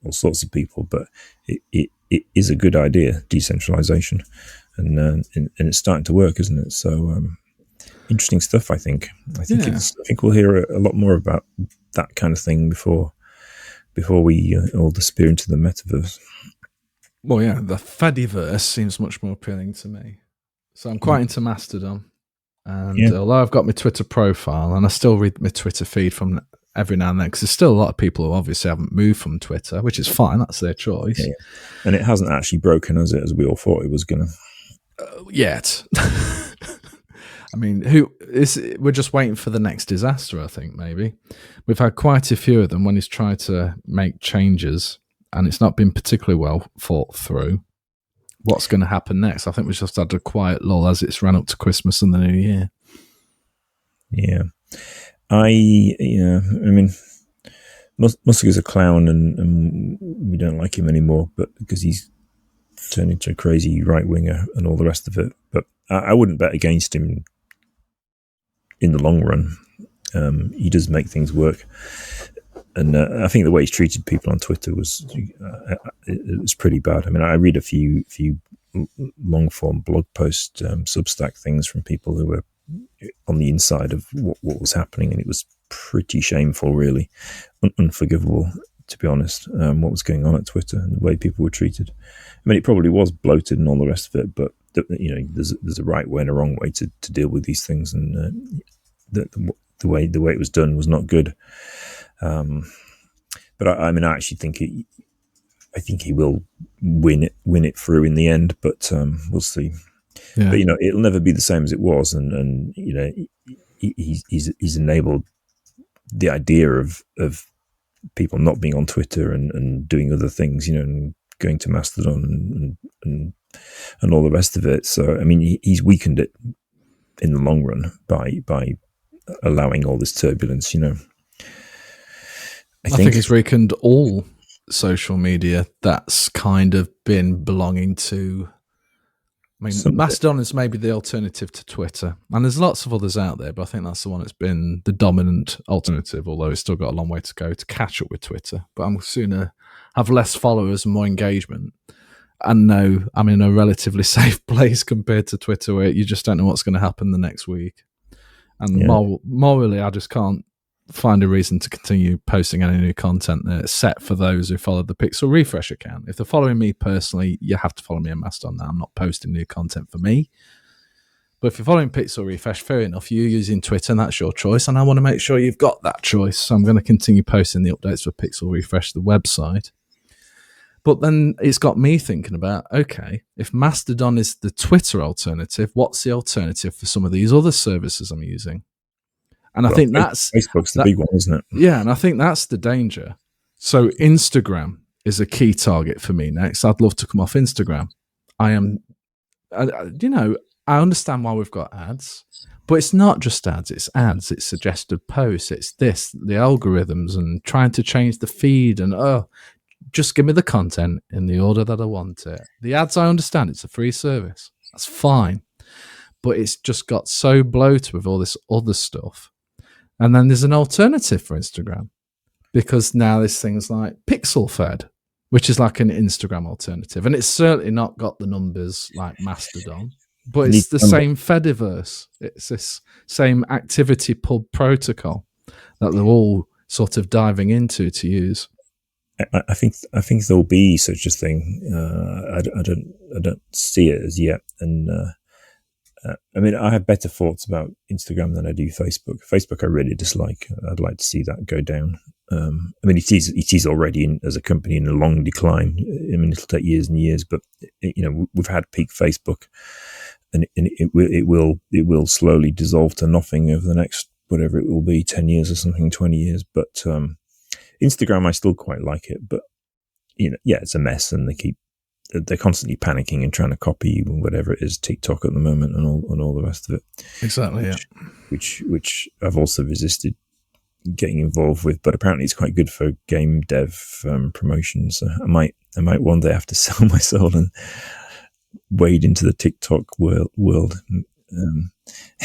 all sorts of people, but it is a good idea, decentralization, and it's starting to work, isn't it? So interesting stuff. I think we'll hear a lot more about that kind of thing before we all disappear into the metaverse. Well, yeah, the Fediverse seems much more appealing to me. So I'm quite into Mastodon, and although I've got my Twitter profile, and I still read my Twitter feed from every now and then, because there's still a lot of people who obviously haven't moved from Twitter, which is fine. That's their choice. Yeah. And it hasn't actually broken, has it, as we all thought it was going to? Yet. I mean, we're just waiting for the next disaster, I think, maybe. We've had quite a few of them when he's tried to make changes, and it's not been particularly well thought through. What's going to happen next? I think we've just had a quiet lull as it's run up to Christmas and the New Year. Yeah. I mean, Musk is a clown, and we don't like him anymore, but because he's turned into a crazy right winger and all the rest of it. But I wouldn't bet against him in the long run. He does make things work, and I think the way he's treated people on Twitter was pretty bad. I mean, I read a few long form blog post Substack things from people who were on the inside of what was happening, and it was pretty shameful, really unforgivable, to be honest, what was going on at Twitter and the way people were treated. I mean, it probably was bloated and all the rest of it, but there's a right way and a wrong way to deal with these things, and the way it was done was not good. But I mean, I actually think he will win it through in the end, but we'll see. Yeah. But it'll never be the same as it was, and he's enabled the idea of people not being on Twitter and doing other things, and going to Mastodon and all the rest of it. So I mean, he's weakened it in the long run by allowing all this turbulence. I think he's weakened all social media that's kind of been belonging to. I mean, Mastodon is maybe the alternative to Twitter, and there's lots of others out there, but I think that's the one that's been the dominant alternative, although it's still got a long way to go to catch up with Twitter. But I'm sooner have less followers and more engagement, and know I'm in a relatively safe place compared to Twitter, where you just don't know what's going to happen the next week. And morally, I just can't find a reason to continue posting any new content there, except for those who follow the Pixel Refresh account. If they're following me personally, you have to follow me on Mastodon now. I'm not posting new content for me. But if you're following Pixel Refresh, fair enough. You're using Twitter, and that's your choice. And I want to make sure you've got that choice. So I'm going to continue posting the updates for Pixel Refresh, the website. But then it's got me thinking about, okay, if Mastodon is the Twitter alternative, what's the alternative for some of these other services I'm using? And I think Facebook's the big one, isn't it? Yeah, and I think that's the danger. So Instagram is a key target for me next. I'd love to come off Instagram. I understand why we've got ads, but it's not just ads. It's ads. It's suggested posts. It's this, the algorithms, and trying to change the feed. And just give me the content in the order that I want it. The ads, I understand. It's a free service. That's fine. but it's just got so bloated with all this other stuff. And then there's an alternative for Instagram, because now there's things like Pixel Fed, which is like an Instagram alternative. And it's certainly not got the numbers like Mastodon, but it's the same Fediverse. It's this same activity pub protocol that they're all sort of diving into to use. I think there'll be such a thing. I don't see it as yet. And I mean, I have better thoughts about Instagram than I do Facebook. Facebook, I really dislike. I'd like to see that go down. I mean, it is already as a company in a long decline. I mean, it'll take years and years, but we've had peak Facebook, and it will slowly dissolve to nothing over the next whatever it will be, 10 years or something, 20 years. But Instagram, I still quite like it, but it's a mess, and they're constantly panicking and trying to copy whatever it is, TikTok at the moment, and all the rest of it. Exactly, which I've also resisted getting involved with, but apparently it's quite good for game dev promotions. So I might one day have to sell my soul and wade into the TikTok world. Well,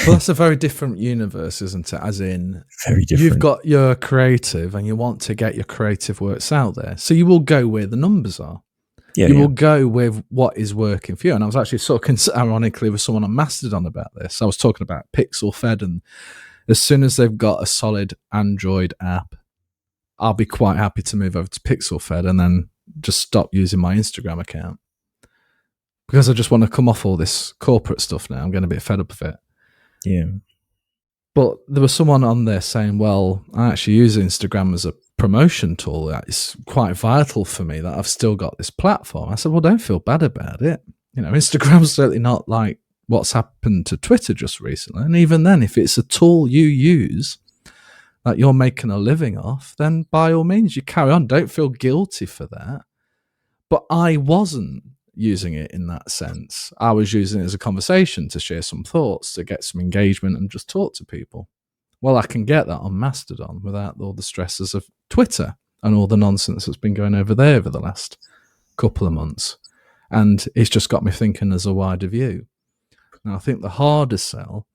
that's a very different universe, isn't it? As in, very different. You've got your creative, and you want to get your creative works out there, so you will go where the numbers are. You will go with what is working for you. And I was actually talking, ironically, with someone on Mastodon about this. I was talking about Pixel Fed, and as soon as they've got a solid Android app, I'll be quite happy to move over to Pixel Fed and then just stop using my Instagram account, because I just want to come off all this corporate stuff now. I'm getting a bit fed up of it. Yeah. But there was someone on there saying, well, I actually use Instagram as a promotion tool. It's quite vital for me that I've still got this platform. I said, well, don't feel bad about it. Instagram's certainly not like what's happened to Twitter just recently. And even then, if it's a tool you use that you're making a living off, then by all means, you carry on. Don't feel guilty for that. But I wasn't using it in that sense. I was using it as a conversation to share some thoughts, to get some engagement and just talk to people. Well, I can get that on Mastodon without all the stresses of Twitter and all the nonsense that's been going over there over the last couple of months. And it's just got me thinking as a wider view. Now, I think the harder sell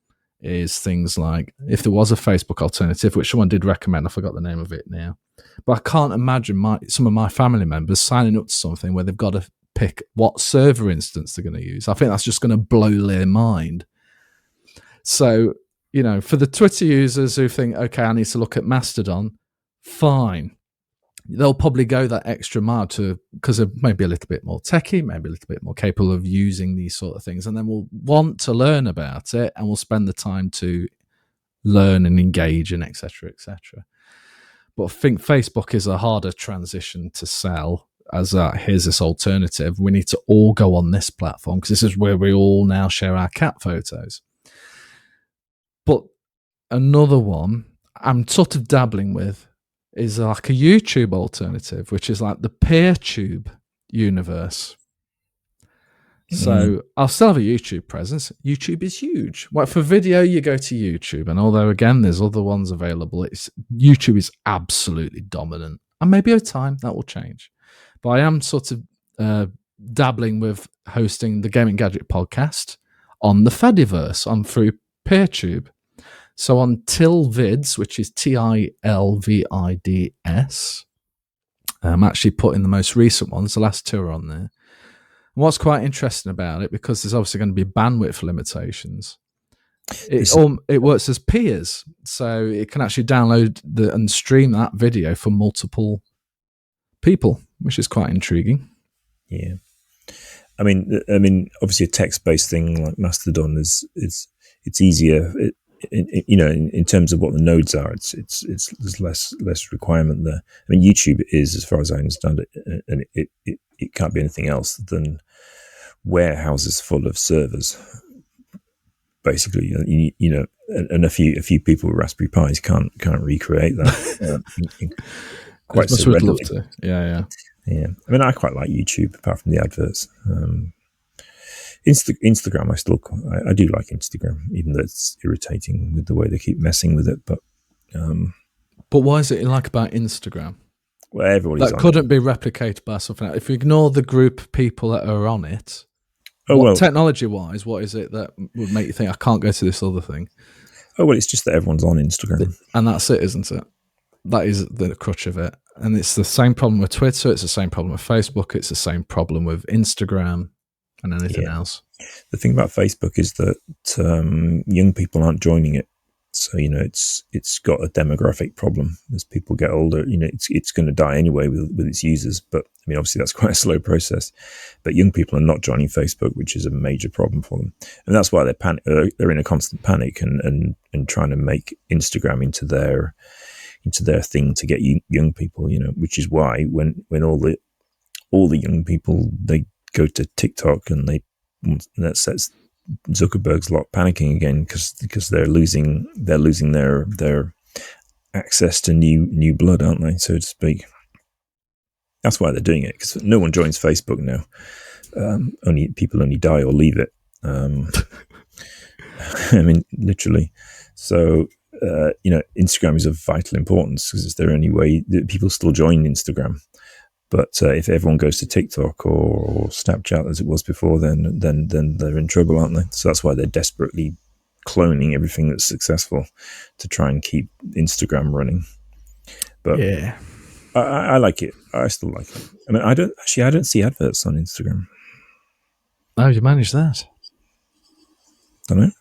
is things like, if there was a Facebook alternative, which someone did recommend, I forgot the name of it now, but I can't imagine some of my family members signing up to something where they've got to pick what server instance they're going to use. I think that's just going to blow their mind. So, for the Twitter users who think, okay, I need to look at Mastodon, fine. They'll probably go that extra mile because they're maybe a little bit more techie, maybe a little bit more capable of using these sort of things, and then we'll want to learn about it, and we'll spend the time to learn and engage and et cetera, et cetera. But I think Facebook is a harder transition to sell as here's this alternative. We need to all go on this platform because this is where we all now share our cat photos. But another one I'm sort of dabbling with is like a YouTube alternative, which is like the PeerTube universe. So I'll still have a YouTube presence. YouTube is huge. Well, for video, you go to YouTube. And although, again, there's other ones available, YouTube is absolutely dominant. And maybe over time, that will change. But I am sort of dabbling with hosting the Gaming Gadget podcast on the Fediverse, through PeerTube. So on Tilvids, which is Tilvids, I'm actually putting the most recent ones, the last two are on there. And what's quite interesting about it, because there's obviously going to be bandwidth limitations, it works as peers. So it can actually download and stream that video for multiple people, which is quite intriguing. Yeah. I mean, obviously a text-based thing like Mastodon it's easier. In terms of what the nodes are, there's less requirement there. I mean, YouTube is, as far as I understand it, and it can't be anything else than warehouses full of servers. Basically, and a few people with Raspberry Pis can't recreate that. Quite so would love to. Yeah. I mean, I quite like YouTube, apart from the adverts. Instagram, I do like Instagram, even though it's irritating with the way they keep messing with it. But why is it you like about Instagram? Well, everybody's that couldn't be replicated by something else. If you ignore the group of people that are on it, Technology-wise, what is it that would make you think I can't go to this other thing? Oh, well, it's just that everyone's on Instagram. And that's it, isn't it? That is the crutch of it. And it's the same problem with Twitter. It's the same problem with Facebook. It's the same problem with Instagram and anything else. The thing about Facebook is that young people aren't joining it. So, it's got a demographic problem. As people get older, it's going to die anyway with its users. But, I mean, obviously that's quite a slow process. But young people are not joining Facebook, which is a major problem for them. And that's why they're in a constant panic and trying to make Instagram into their thing to get young people, which is why when all the young people, they go to TikTok and that sets Zuckerberg's lot panicking again because they're losing their access to new blood, aren't they, so to speak? That's why they're doing it, because no one joins Facebook now. People only die or leave it. I mean, literally. So Instagram is of vital importance because it's their only way that people still join Instagram. But if everyone goes to TikTok or Snapchat as it was before, then they're in trouble, aren't they? So that's why they're desperately cloning everything that's successful to try and keep Instagram running. But yeah, I like it. I still like it. I mean, I don't see adverts on Instagram. How do you manage that? I don't know.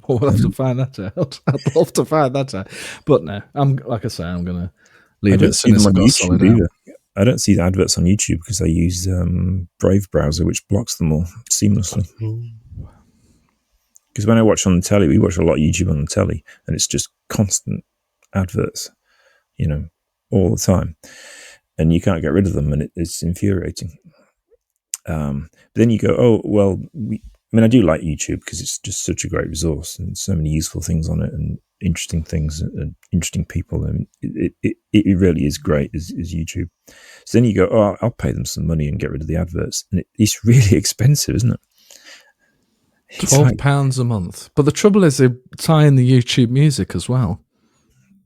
Well, we'll have to find that out. I'd love to find that out. But no, I'm going to leave it as soon as I've got solid either. I don't see the adverts on YouTube because I use Brave browser, which blocks them all seamlessly. Because when I watch on the telly, we watch a lot of YouTube on the telly, and it's just constant adverts, all the time. And you can't get rid of them, and it's infuriating. But then you go, oh, well, I do like YouTube because it's just such a great resource and so many useful things on it and interesting things and interesting people. I mean, it really is great as YouTube. So then you go, oh, I'll pay them some money and get rid of the adverts. And it's really expensive, isn't it? £12 a month. But the trouble is they tie in the YouTube music as well.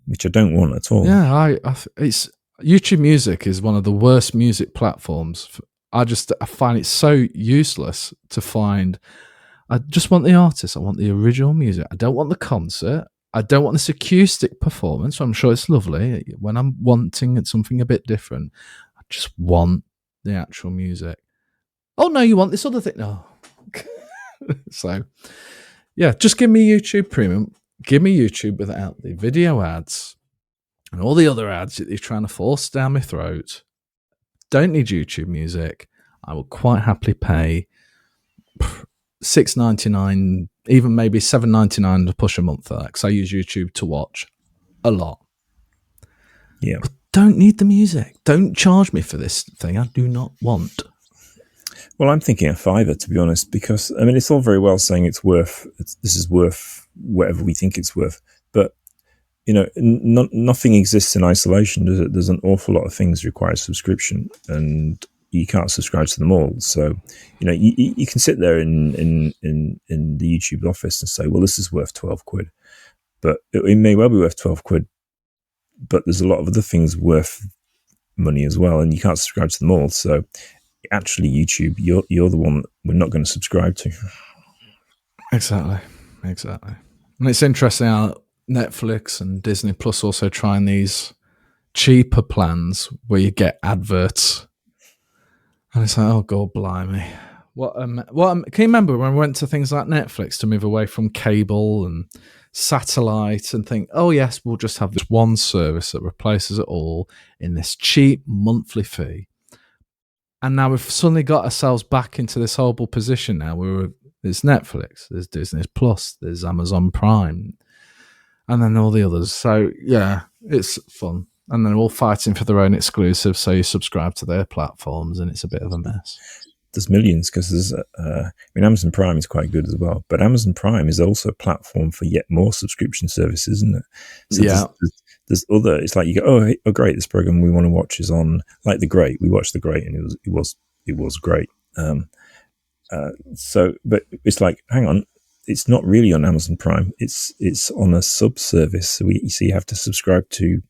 Which I don't want at all. Yeah, it's YouTube Music is one of the worst music platforms. I find it so useless to find. I just want the artist. I want the original music. I don't want the concert. I don't want this acoustic performance. I'm sure it's lovely when I'm wanting something a bit different. I just want the actual music. Oh no, you want this other thing? No. So, yeah, just give me YouTube Premium. Give me YouTube without the video ads and all the other ads that you're trying to force down my throat. Don't need YouTube Music. I will quite happily pay $6.99, even maybe $7.99 to push a month for that, because I use YouTube to watch a lot. Yeah, but don't need the music. Don't charge me for this thing. I do not want. Well, I'm thinking a $5, to be honest, because I mean it's all very well saying this is worth whatever we think it's worth, but nothing exists in isolation, does it? There's an awful lot of things require subscription, and you can't subscribe to them all. So, you can sit there in the YouTube office and say, well, this is worth £12, but it may well be worth £12, but there's a lot of other things worth money as well, and you can't subscribe to them all. So, actually, YouTube, you're the one that we're not going to subscribe to. Exactly. And it's interesting how Netflix and Disney Plus also trying these cheaper plans where you get adverts, and it's like, oh god, blimey! Can you remember when we went to things like Netflix to move away from cable and satellite and think, oh yes, we'll just have this one service that replaces it all in this cheap monthly fee, and now we've suddenly got ourselves back into this horrible position. Now there's Netflix, there's Disney Plus, there's Amazon Prime. And then all the others. So, yeah, it's fun. And then all fighting for their own exclusives, so you subscribe to their platforms, and it's a bit of a mess. There's millions, because there's, Amazon Prime is quite good as well. But Amazon Prime is also a platform for yet more subscription services, isn't it? So yeah. There's other, it's like you go, oh, great, this program we want to watch is on, like The Great. We watched The Great, and it was great. But it's like, hang on. It's not really on Amazon Prime. It's on a sub-service. So you have to subscribe to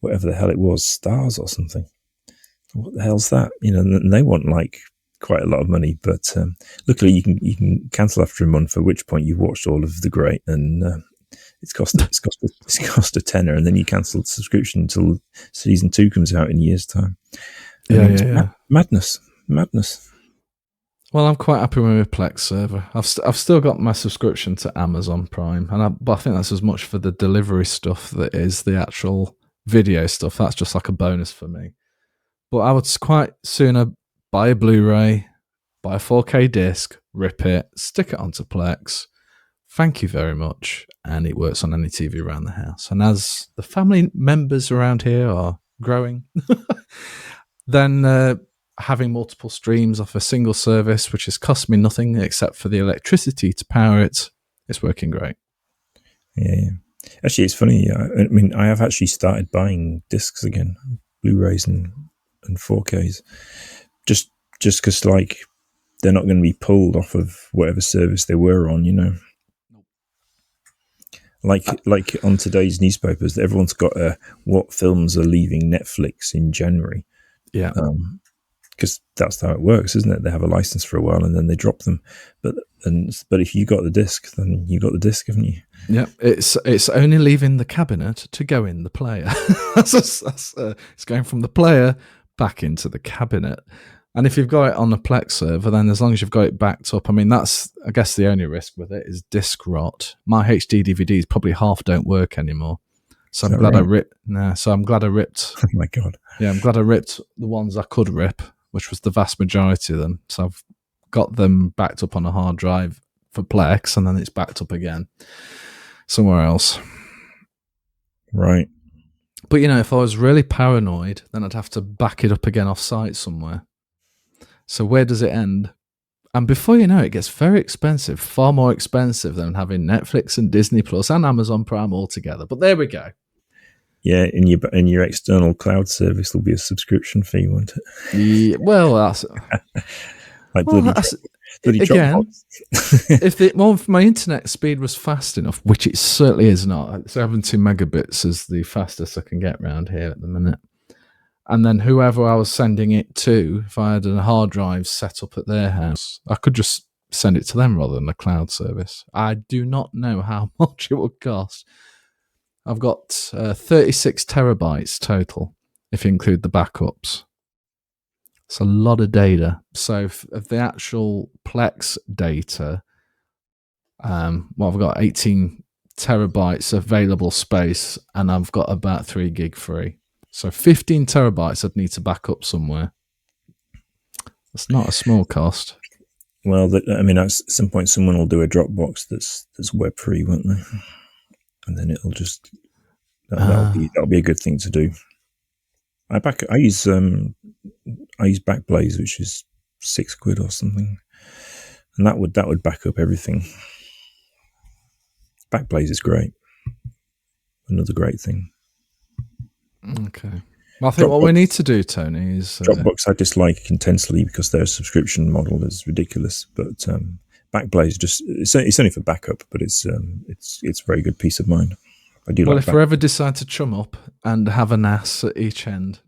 whatever the hell it was, Stars or something. What the hell's that? And they want like quite a lot of money. But luckily, you can cancel after a month. At which point you've watched all of the great, and it's cost a tenner, and then you cancel the subscription until season 2 comes out in a year's time. Madness. Well, I'm quite happy with my Plex server. I've still got my subscription to Amazon Prime, but I think that's as much for the delivery stuff that is the actual video stuff. That's just like a bonus for me. But I would quite sooner buy a Blu-ray, buy a 4K disc, rip it, stick it onto Plex. Thank you very much. And it works on any TV around the house. And as the family members around here are growing, then having multiple streams off a single service, which has cost me nothing except for the electricity to power it, it's working great. Yeah. Actually, it's funny. I mean, I have actually started buying discs again, Blu-rays and 4Ks, just because like they're not going to be pulled off of whatever service they were on, you know. Like on today's newspapers, everyone's got what films are leaving Netflix in January. Yeah. Because that's how it works, isn't it? They have a license for a while and then they drop them. But if you got the disc, then you got the disc, haven't you? Yeah, it's only leaving the cabinet to go in the player. It's going from the player back into the cabinet. And if you've got it on a Plex server, then as long as you've got it backed up, I mean, that's, I guess, the only risk with it is disc rot. My HD DVDs probably half don't work anymore. So I'm glad I ripped. I'm glad I ripped. Oh my God. Yeah, I'm glad I ripped the ones I could rip, which was the vast majority of them. So I've got them backed up on a hard drive for Plex, and then it's backed up again somewhere else. Right. But, you know, if I was really paranoid, then I'd have to back it up again off-site somewhere. So where does it end? And before you know it, gets very expensive, far more expensive than having Netflix and Disney Plus and Amazon Prime all together. But there we go. Yeah, in your external cloud service will be a subscription fee, won't it? Yeah, well, that's like bloody again. Dropbox. If my internet speed was fast enough, which it certainly is not, 70 megabits is the fastest I can get around here at the minute. And then whoever I was sending it to, if I had a hard drive set up at their house, I could just send it to them rather than a cloud service. I do not know how much it would cost. I've got 36 terabytes total, if you include the backups. It's a lot of data. So of the actual Plex data, I've got 18 terabytes available space, and I've got about 3 gig free. So 15 terabytes I'd need to back up somewhere. That's not a small cost. Well, at some point someone will do a Dropbox that's web free, won't they? And then it'll just that'll be a good thing to do. I use Backblaze, which is £6 or something, and that would back up everything. Backblaze is great. Another great thing. Okay. Well, I think what we need to do, Tony, is Dropbox I dislike intensely because their subscription model is ridiculous. But Backblaze it's only for backup, but it's a very good peace of mind. I do. Well, if we ever decide to chum up and have a NAS at each end,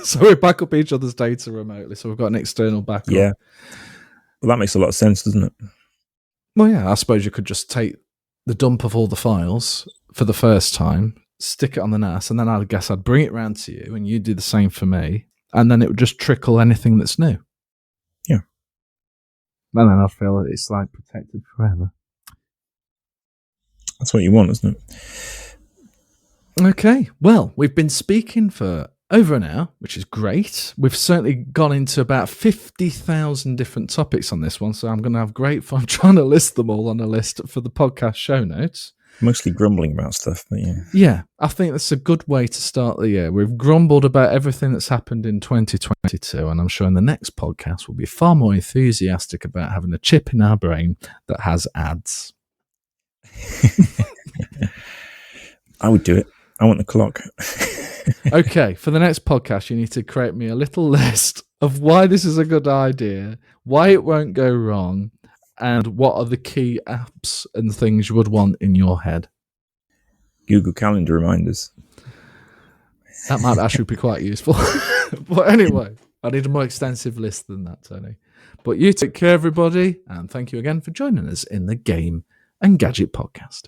so we back up each other's data remotely, so we've got an external backup. Yeah. Well, that makes a lot of sense, doesn't it? Well, yeah. I suppose you could just take the dump of all the files for the first time, stick it on the NAS, and then I guess I'd bring it round to you, and you do the same for me, and then it would just trickle anything that's new. Yeah. And then I feel that it's like protected forever. That's what you want, isn't it? Okay. Well, we've been speaking for over an hour, which is great. We've certainly gone into about 50,000 different topics on this one, so I'm going to have great fun trying to list them all on a list for the podcast show notes. Mostly grumbling about stuff, but yeah. Yeah, I think that's a good way to start the year. We've grumbled about everything that's happened in 2022, and I'm sure in the next podcast we'll be far more enthusiastic about having a chip in our brain that has ads. I would do it. I want the clock. Okay, for the next podcast, you need to create me a little list of why this is a good idea, why it won't go wrong, and what are the key apps and things you would want in your head. Google Calendar reminders. That might actually be quite useful. But anyway, I need a more extensive list than that, Tony. But you take care, everybody, and thank you again for joining us in the Game and Gadget podcast.